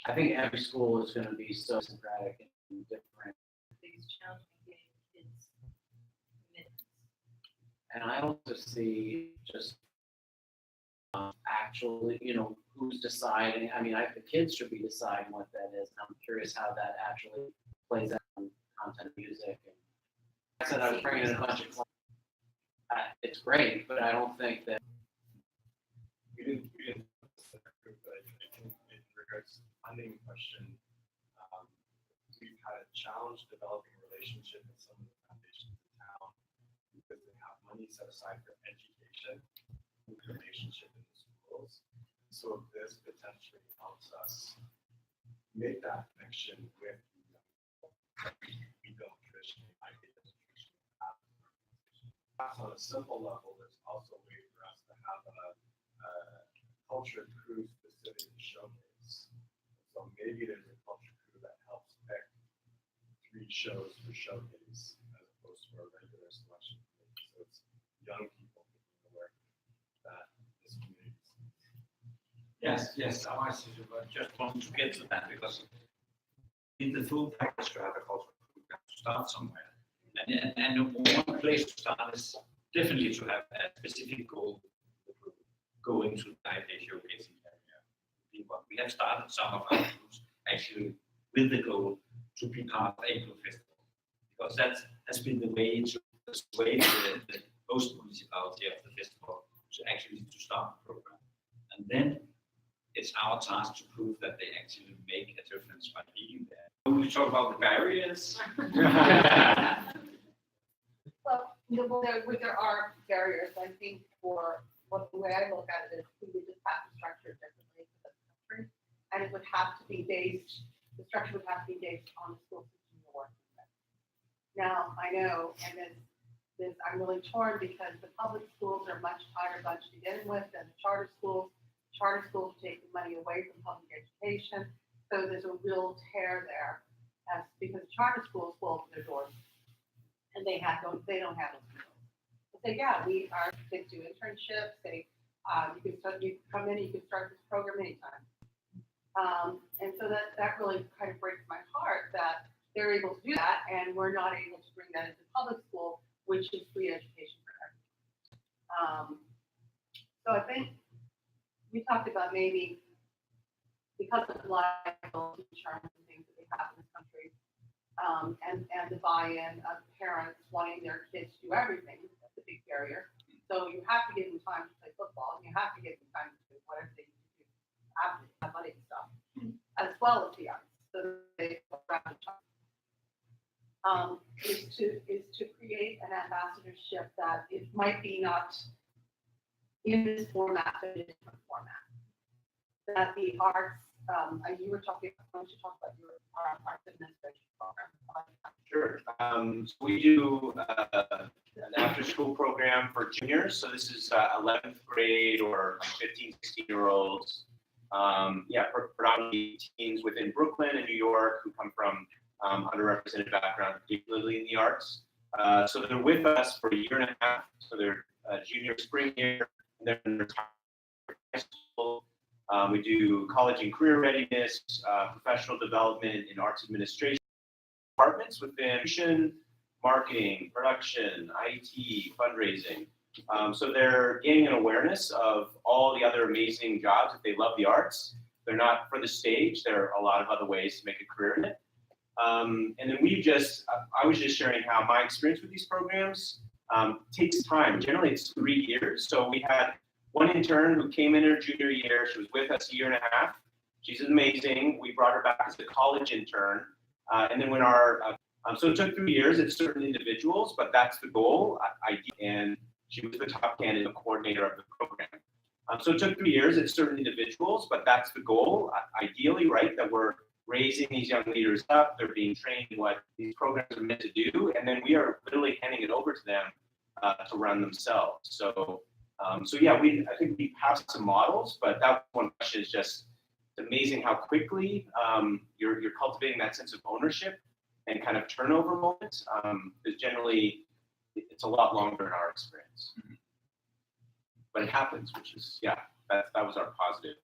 I think every school is going to be so syncretic and different. Biggest challenge getting kids committed. And I also see just actually, who's deciding. I mean, the kids should be deciding what that is. I'm curious how that actually plays out in content music. And I said I was bringing in a bunch of it's great, but I don't think that We didn't but I think in regards to the funding question, we've had a challenge developing a relationship with some of the foundations in town because they have money set aside for education and relationship in the schools. So this potentially helps us make that connection with we don't traditionally, I think doesn't traditionally have. On a simple level, there's also a way for us to have a KulturCrew specific showcase. So maybe there's a KulturCrew that helps pick 3 shows for showcase as opposed to a regular selection committee. So it's young people picking the work that this community sees. Yes, I just want to get to that because in the full package to have a KulturCrew, we have to start somewhere. And one place to start is definitely to have a specific goal going to the IPAY Showcase area. We have started some of our groups actually with the goal to be part of April Festival because that has been the way to persuade the host municipality of the festival to start the program. And then it's our task to prove that they actually make a difference by being there. When we talk about the barriers. Well, there are barriers. I think the way I look at it is we would just have to structure it differently for the country. And it would have to be the structure would have to be based on the school system you're working with. Now, I know, and I'm really torn because the public schools are a much tighter bunch to get in with than the charter schools. Charter schools take the money away from public education. So there's a real tear there because charter schools will open their doors and they don't have those skills. But say, yeah, our kids do internships. You come in, you can start this program anytime. And so that really kind of breaks my heart that they're able to do that and we're not able to bring that into public school, which is free education for everyone. So I think we talked about maybe because of liability insurance and things that we have in this country, and the buy-in of parents wanting their kids to do everything, that's a big barrier. So you have to give them time to play football, and you have to give them time to do whatever they need to do, athletic stuff, as well as the arts. So they is to create an ambassadorship that it might be not in this format, but in a different format. That the arts, you were talking, why don't you talk about your arts administration program? Sure. So we do an after-school program for juniors. So this is 11th grade or 15, 16-year-olds. Predominantly teens within Brooklyn and New York who come from underrepresented backgrounds, particularly in the arts. So they're with us for a year and a half. So they're junior spring year, and then they're high school. We do college and career readiness, professional development in arts administration departments within marketing, production, IT, fundraising. So they're gaining an awareness of all the other amazing jobs. If they love the arts, they're not for the stage. There are a lot of other ways to make a career in it. And then I was just sharing how my experience with these programs takes time. Generally, it's 3 years. So we had one intern who came in her junior year. She was with us a year and a half. She's amazing. We brought her back as a college intern. And then when so it took 3 years. It's certain individuals, but that's the goal. And she was the top candidate coordinator of the program. So it took 3 years. It's certain individuals, but that's the goal. Ideally, right, that we're raising these young leaders up. They're being trained in what these programs are meant to do, and then we are literally handing it over to them to run themselves. So I think we have some models, but that one question is just it's amazing how quickly you're cultivating that sense of ownership and kind of turnover moment. Because generally, it's a lot longer in our experience, but it happens, which is that was our positive,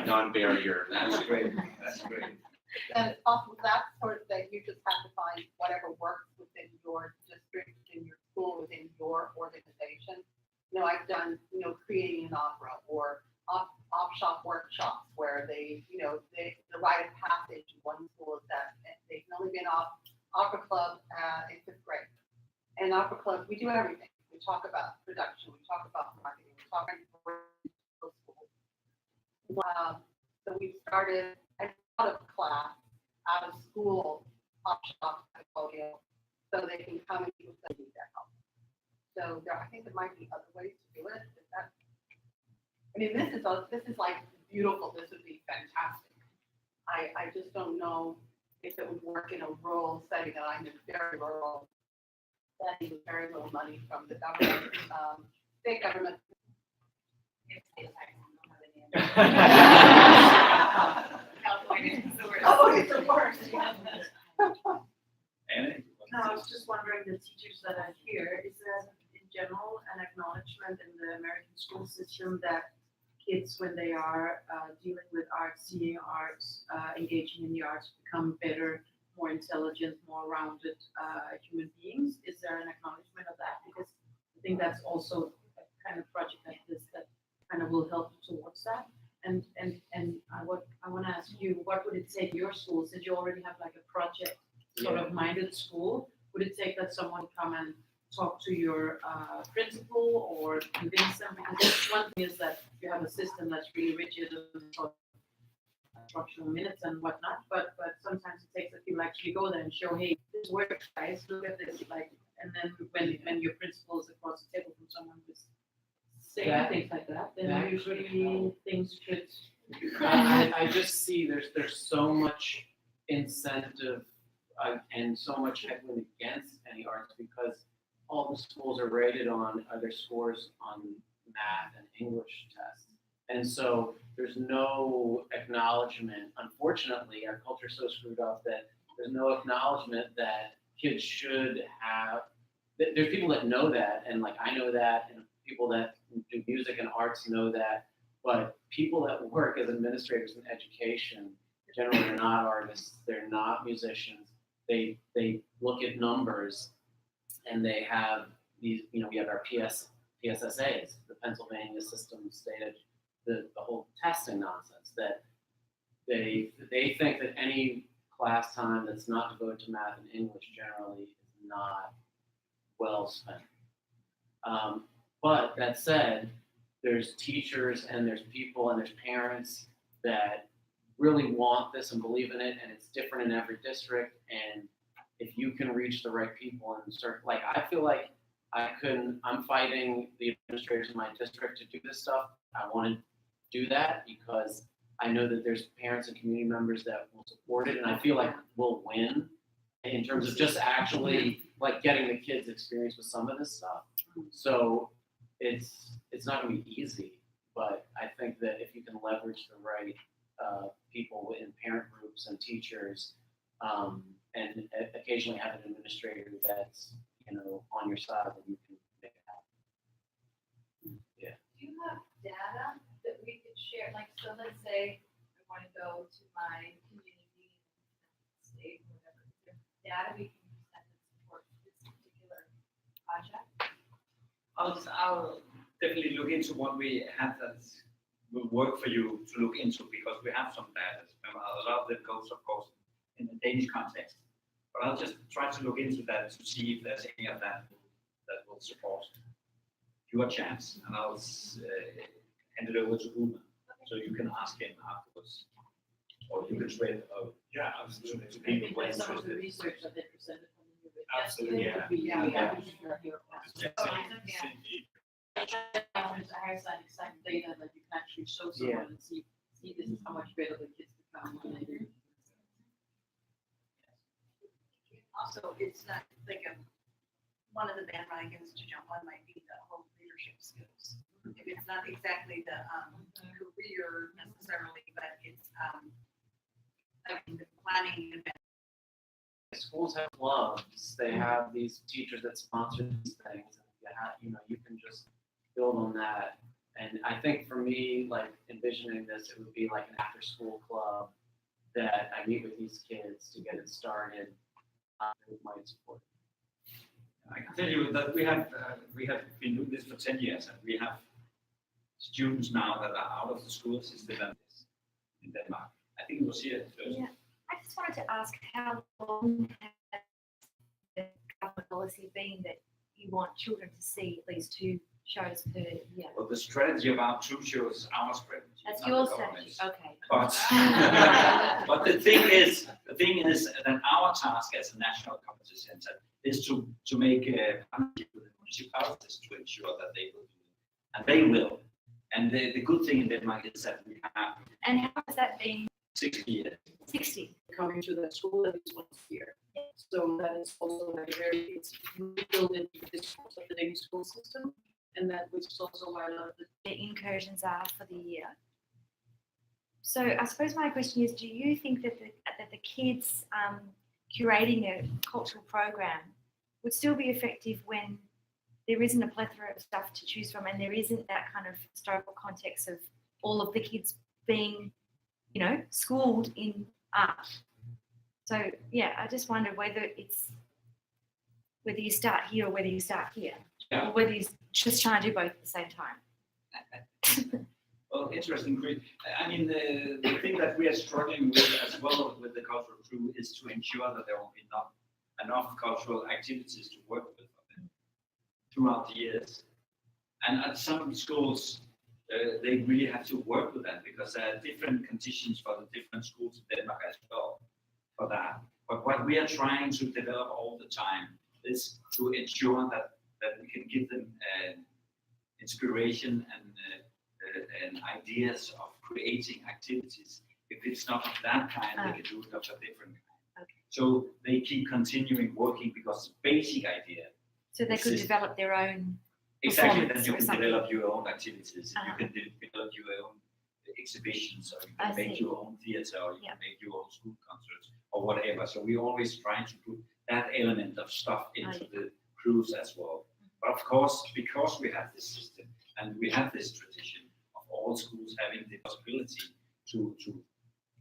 non-barrier. That's great. That's great. And it's possible that you just have to find whatever works within your district, within your school, within your organization. I've done, creating an opera or off-shop workshops where the rite of passage in one school is that they can only be in opera club in 5th grade. And opera club, we do everything. We talk about production, we talk about marketing, we talk about schools. So we started out of class, out of school, off-shop portfolio, so they can come and use that need their help. So I think there might be other ways to do it. This is like beautiful. This would be fantastic. I just don't know if it would work in a rural setting. That I'm in very rural. That needs very little money from the government, state government. California is the worst. Oh, it's the worst. No, I was just wondering, the teachers that are here, is there in general an acknowledgement in the American school system that kids, when they are dealing with arts, seeing arts, engaging in the arts, become better, more intelligent, more rounded human beings? Is there an acknowledgement of that? Because I think that's also a kind of project like this that kind of will help towards that. And I want to ask you, what would it take your school, since you already have like a project sort of minded school? would it take that someone come and talk to your principal or convince them? Because one thing is that you have a system that's really rigid and structural minutes and whatnot, but sometimes it takes that people actually go there and show, hey, this works, guys, look at this, like, and then when your principal is across the table from someone who's saying things like that, then usually things could. I just see there's so much incentive and so much headwind against any arts because all the schools are rated on their scores on math and English tests. And so there's no acknowledgement. Unfortunately, our culture is so screwed up that there's no acknowledgement that kids should have. There's people that know that, and like I know that, and people that do music and arts know that. But people that work as administrators in education generally are not artists. They're not musicians. They look at numbers, and they have these. You know, we have our PSSAs, the Pennsylvania System Stated. The whole testing nonsense that they think that any class time that's not devoted to math and English generally is not well spent. But that said, there's teachers and there's people and there's parents that really want this and believe in it, and it's different in every district. And if you can reach the right people and start, like I feel like I'm fighting the administrators in my district to do this stuff. I want to do that because I know that there's parents and community members that will support it, and I feel like we'll win in terms of just actually like getting the kids experience with some of this stuff. So it's not going to be easy, but I think that if you can leverage the right people in parent groups and teachers, and occasionally have an administrator that's on your side, then you can make it happen. Yeah. Do you have data that we could share? Like, so let's say I want to go to my community, state, whatever. Is there data we can present that supports this particular project? I'll definitely look into what we have that will work for you to look into because we have some data. A lot of them goes, of course, in the Danish context. But I'll just try to look into that to see if there's any of that that will support your chance, and I'll hand it over to Uma, so you can ask him afterwards, or you can spread. Absolutely. To people who are Some of the interested. research that they presented from the university. Absolutely, I have some exact data that you can actually show someone and see this is how much better the kids become when they do. Also, it's not like one of the bandwagons to jump on might be the whole leadership skills. If it's not exactly the career necessarily, but it's the planning. Schools have clubs. They have these teachers that sponsor these things. You can just build on that. And I think for me, like envisioning this, it would be like an after-school club that I meet with these kids to get it started. Who might support it. I can tell you that we have been doing this for 10 years, and we have students now that are out of the school system in Denmark. I think it was here first. Yeah, I just wanted to ask how long has the government policy been that you want children to see at least 2 shows per year? Well, the strategy about 2 shows, our strategy. That's not your the government's. strategy, okay. But the thing is that our task as a national competence center is to make a partnership with the municipalities to ensure that they will do it, and they will. And the good thing in Denmark is that we have. And how has that been? 60 years. 60. Coming to the school at least once a year. So that is also like it's built into the Danish school system, and that which is also why a lot of the incursions are for the year. So I suppose my question is, do you think that the kids curating a cultural program would still be effective when there isn't a plethora of stuff to choose from and there isn't that kind of historical context of all of the kids being, schooled in art? So yeah, I just wonder whether you start here or whether you start here, or whether you just try and do both at the same time. Well, interesting. Great. I mean, the thing that we are struggling with as well with the cultural crew is to ensure that there will be enough cultural activities to work with for them throughout the years. And at some schools, they really have to work with that because there are different conditions for the different schools in Denmark as well for that. But what we are trying to develop all the time is to ensure that we can give them inspiration and ideas of creating activities. If it's not of that kind, they can do it of a different kind. Okay. So they keep continuing working because the basic idea. So they could develop their own. Exactly, then you or can something. develop your own activities, and you can develop your own exhibitions, or you can make your own theater, or you can make your own school concerts, or whatever. So we're always trying to put that element of stuff into the crews as well. But of course, because we have this system and we have this tradition of all schools having the possibility to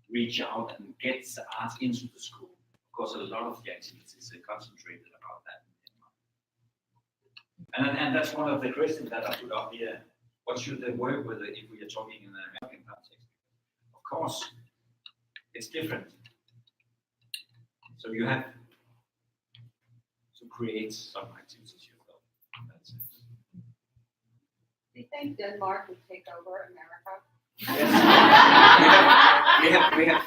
reach out and get the art into the school, of course, a lot of the activities are concentrated about that. And that's one of the questions that I put up here. What should they work with if we are talking in an American context? Of course, it's different. So you have to create some activities yourself. That's it. Do you think Denmark would take over America? Yes. we have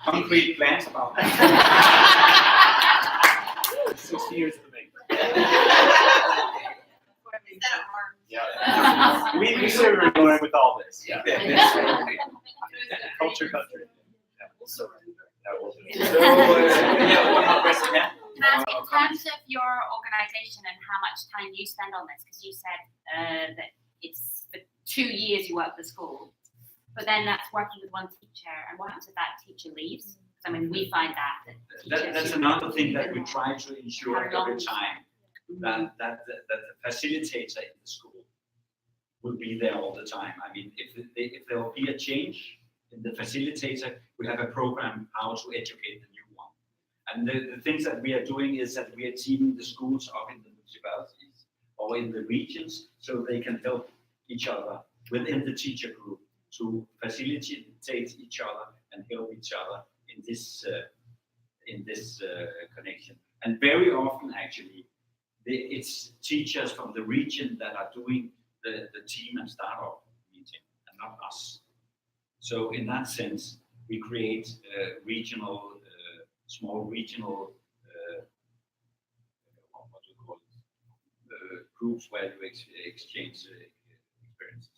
concrete plans about that. 60 years in the making. Yeah. We sort of going with all this. Yeah. Culture country. So, one more question. Yeah. In terms of your organization and how much time you spend on this, because you said that it's for 2 years you work at the school, but then that's working with one teacher, and what happens if that teacher leaves? Because I mean, we find That's another thing that we try to ensure every time, that the facilitator in the school will be there all the time. I mean, if there will be a change in the facilitator, we have a program how to educate the new one. And the things that we are doing is that we are teaming the schools up in the municipalities or in the regions so they can help each other within the teacher group to facilitate each other and help each other in this connection. And very often, actually, it's teachers from the region that are doing the team and startup meeting, and not us. So in that sense, we create regional, small regional, what do you call it, groups where you exchange experiences.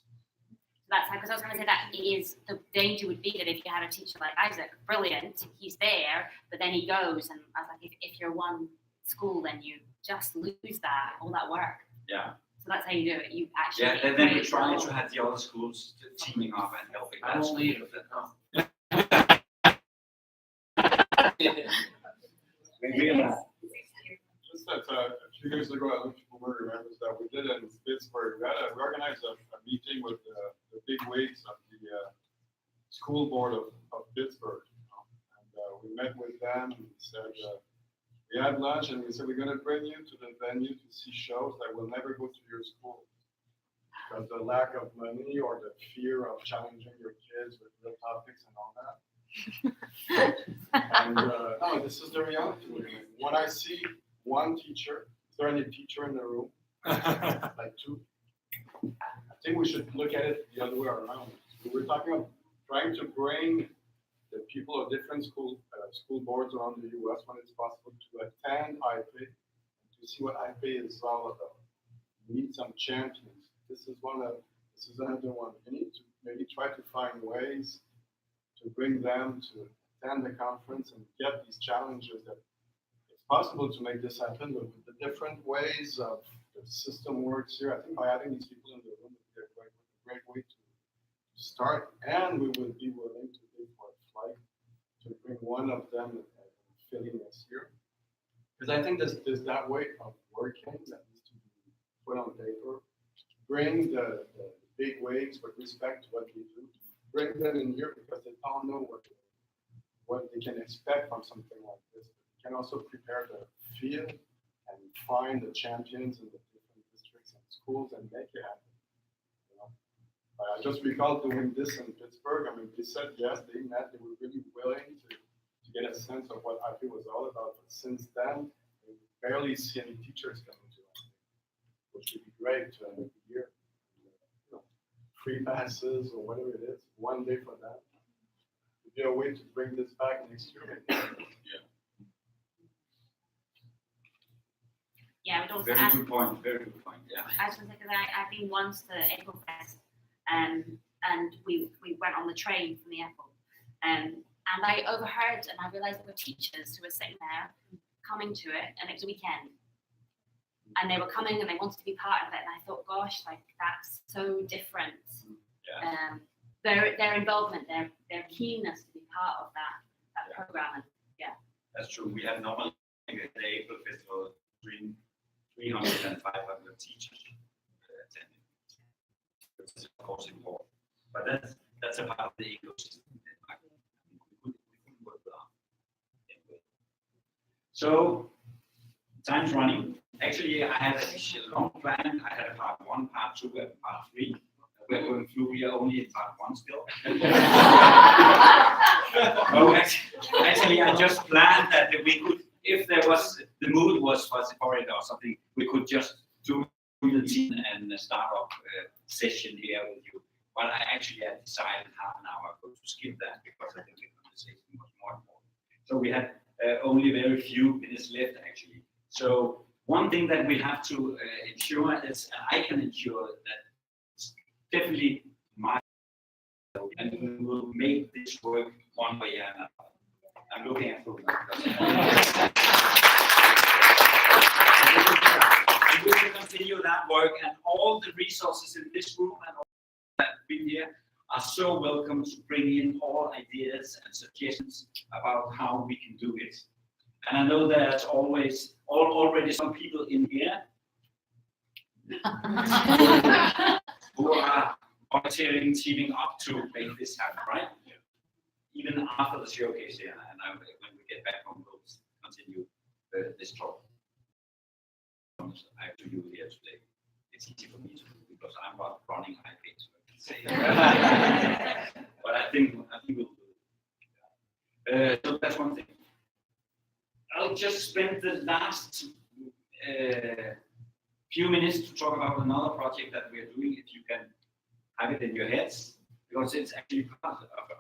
That's because I was going to say that is the danger would be that if you had a teacher like Isaac, brilliant, he's there, but then he goes, and I was like, if you're one school, then you just lose that all that work. Yeah. So that's how you do it. You actually. Yeah, and then we try to have the other schools teaming up and helping. I won't leave. Just that a few years ago, I don't know if people will remember that we did in Pittsburgh. We organized a meeting with the big wigs of the school board of Pittsburgh. And we met with them and we said, we had lunch and we said, we're going to bring you to the venue to see shows that will never go to your school. Because the lack of money or the fear of challenging your kids with real topics and all that. And no, this is the reality. When I see one teacher, is there any teacher in the room? Like two? I think we should look at it the other way around. We're talking about trying to bring the people of different school boards around the U.S. when it's possible to attend IPAY, to see what IPAY is all about. We need some champions. This is another one. We need to maybe try to find ways to bring them to attend the conference and get these challenges that it's possible to make this happen with the different ways of the system works here. I think by having these people in the room would be a great way to start, and we would be willing to pay for a flight to bring one of them and fill in next year. Because I think there's that way of working that needs to be put on paper. Bring the big waves with respect to what we do. Bring them in here because they don't know what they can expect from something like this. You can also prepare the field and find the champions in the different districts and schools and make it happen. You know? I just recall doing this in Pittsburgh. I mean, they said yes, they met, they were really willing to get a sense of what IPAY was all about. But since then, barely see any teachers coming to us, which would be great to end of the year. Free passes or whatever it is, one day for that. Would be a way to bring this back next year. Yeah, I would also Very add, good point, very good point, yeah. I was going to say, because I've been once to April Fest, and we went on the train from the airport, and I overheard and I realised there were teachers who were sitting there coming to it, and it was a weekend, and they were coming and they wanted to be part of it, and I thought, gosh, like that's so different. Yeah. Their involvement, their keenness to be part of that program, and yeah. That's true. We have normally at the April Festival between 300 and 500 teachers attending, which is of course important. But that's a part of the ecosystem. We couldn't work without it. So time's running. Actually, I had a long plan. I had a part 1, part 2, and part 3. We're going through. We are only in part 1 still. No, actually, I just planned that we could, if there was the mood was for it or something, we could just do the team and start off a session here with you. But I actually had decided half an hour ago to skip that because I think the conversation was more important. So we had only very few minutes left actually. So one thing that we have to ensure is, and I can ensure that it's definitely my, and we will make this work one way or another. I'm looking at food. We will continue that work, and all the resources in this room and all that have been here are so welcome to bring in all ideas and suggestions about how we can do it. And I know there's already some people in here who are volunteering, teaming up to make this happen, right? Even after the showcase here, and when we get back home, we'll continue this talk. I have to do here today. It's easy for me to do because I'm not running IPAY, so I can say. But I think we'll do it. So that's one thing. I'll just spend the last few minutes to talk about another project that we are doing, if you can have it in your heads, because it's actually part of the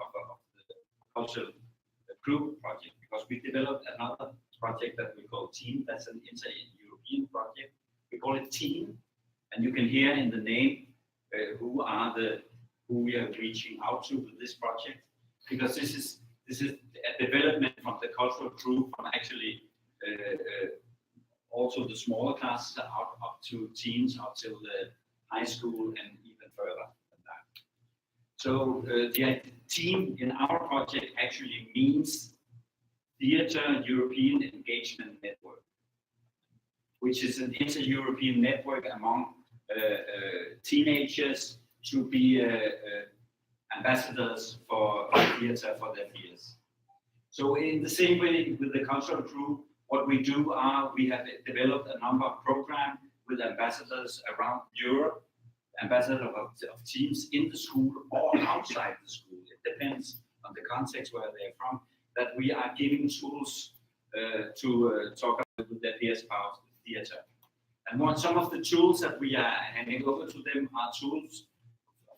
KulturCrew project, because we developed another project that we call TEAM. That's an inter-European project. We call it TEAM, and you can hear in the name who we are reaching out to with this project, because this is a development from the cultural crew, from actually also the smaller classes up to teens, up till the high school, and even further than that. So the TEAM in our project actually means Theatre European Engagement Network, which is an inter-European network among teenagers to be ambassadors for theatre for their peers. So in the same way with the cultural crew, what we do are we have developed a number of programs with ambassadors around Europe, ambassadors of teams in the school or outside the school. It depends on the context where they're from, that we are giving tools to talk about with their peers about theatre. And some of the tools that we are handing over to them are tools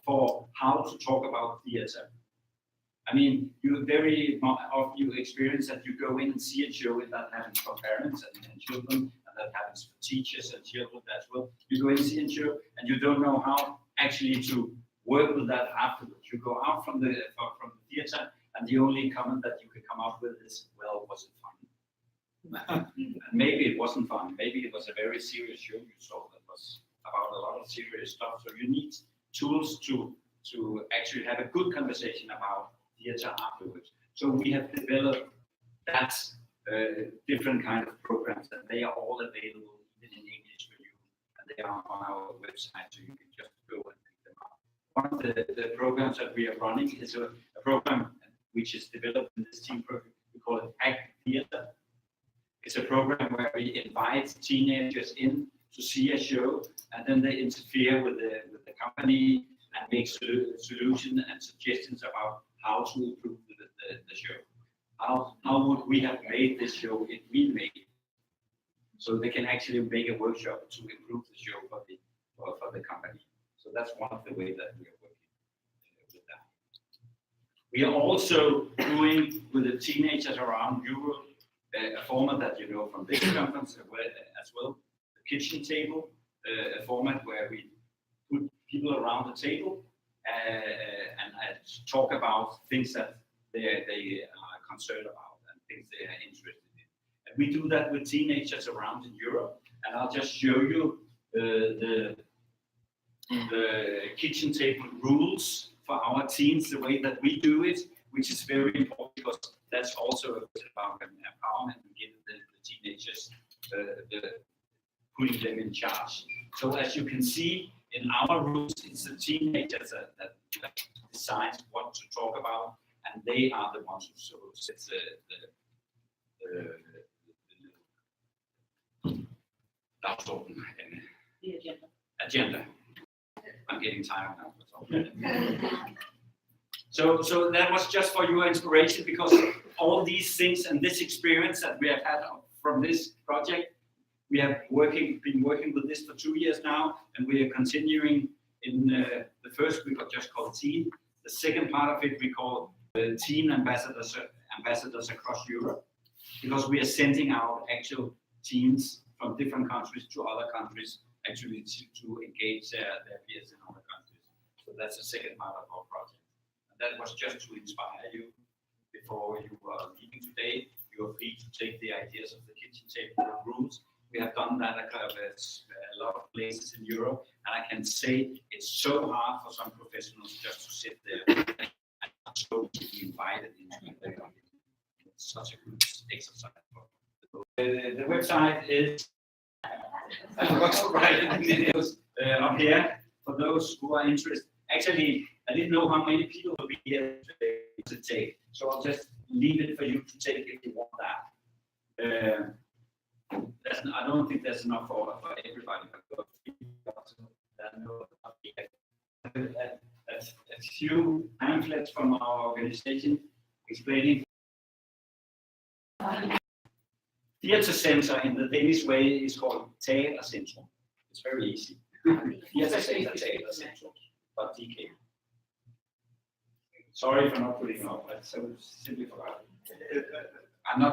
for how to talk about theatre. I mean, very often you experience that you go in and see a show, and that happens for parents and children, and that happens for teachers and children as well. You go in and see a show, and you don't know how actually to work with that afterwards. You go out from the theatre, and the only comment that you can come up with is, well, was it fun? Maybe it wasn't fun. Maybe it was a very serious show you saw that was about a lot of serious stuff. So you need tools to actually have a good conversation about theatre afterwards. So we have developed that different kind of programs, and they are all available even in English for you, and they are on our website, so you can just go and pick them up. One of the programs that we are running is a program which is developed in this team project. We call it Act Theatre. It's a program where we invite teenagers in to see a show, and then they interfere with the company and make solutions and suggestions about how to improve the show. How would we have made this show if we made it? so they can actually make a workshop to improve the show for the company. So that's one of the ways that we are working with that. We are also doing with the teenagers around Europe a format that you know from this conference as well, the kitchen table, a format where we put people around the table and talk about things that they are concerned about and things they are interested in. And we do that with teenagers around in Europe. And I'll just show you the kitchen table rules for our teens, the way that we do it, which is very important because that's also about empowerment and giving the teenagers, putting them in charge. So as you can see in our rules, it's the teenagers that decide what to talk about, and they are the ones who set the agenda. I'm getting tired now. So that was just for your inspiration, because all these things and this experience that we have had from this project, we have been working with this for 2 years now, and we are continuing in the first week of just called Teen. The second part of it we call Teen Ambassadors across Europe, because we are sending out actual teens from different countries to other countries actually to engage their peers in other countries. So that's the second part of our project. And that was just to inspire you before you are leaving today. You are free to take the ideas of the kitchen table rules. We have done that at a lot of places in Europe, and I can say it's so hard for some professionals just to sit there and so to be invited into it. It's such a good exercise. The website is, I forgot to write it in the videos up here for those who are interested. Actually, I didn't know how many people will be here today to take, so I'll just leave it for you to take if you want that. I don't think that's enough for everybody. A few pamphlets from our organization explaining TeaterCentrum in the Danish way is called TeaterCentrum. It's very easy. TeaterCentrum, but DK. Sorry for not putting it up. I so simply forgot. I'm not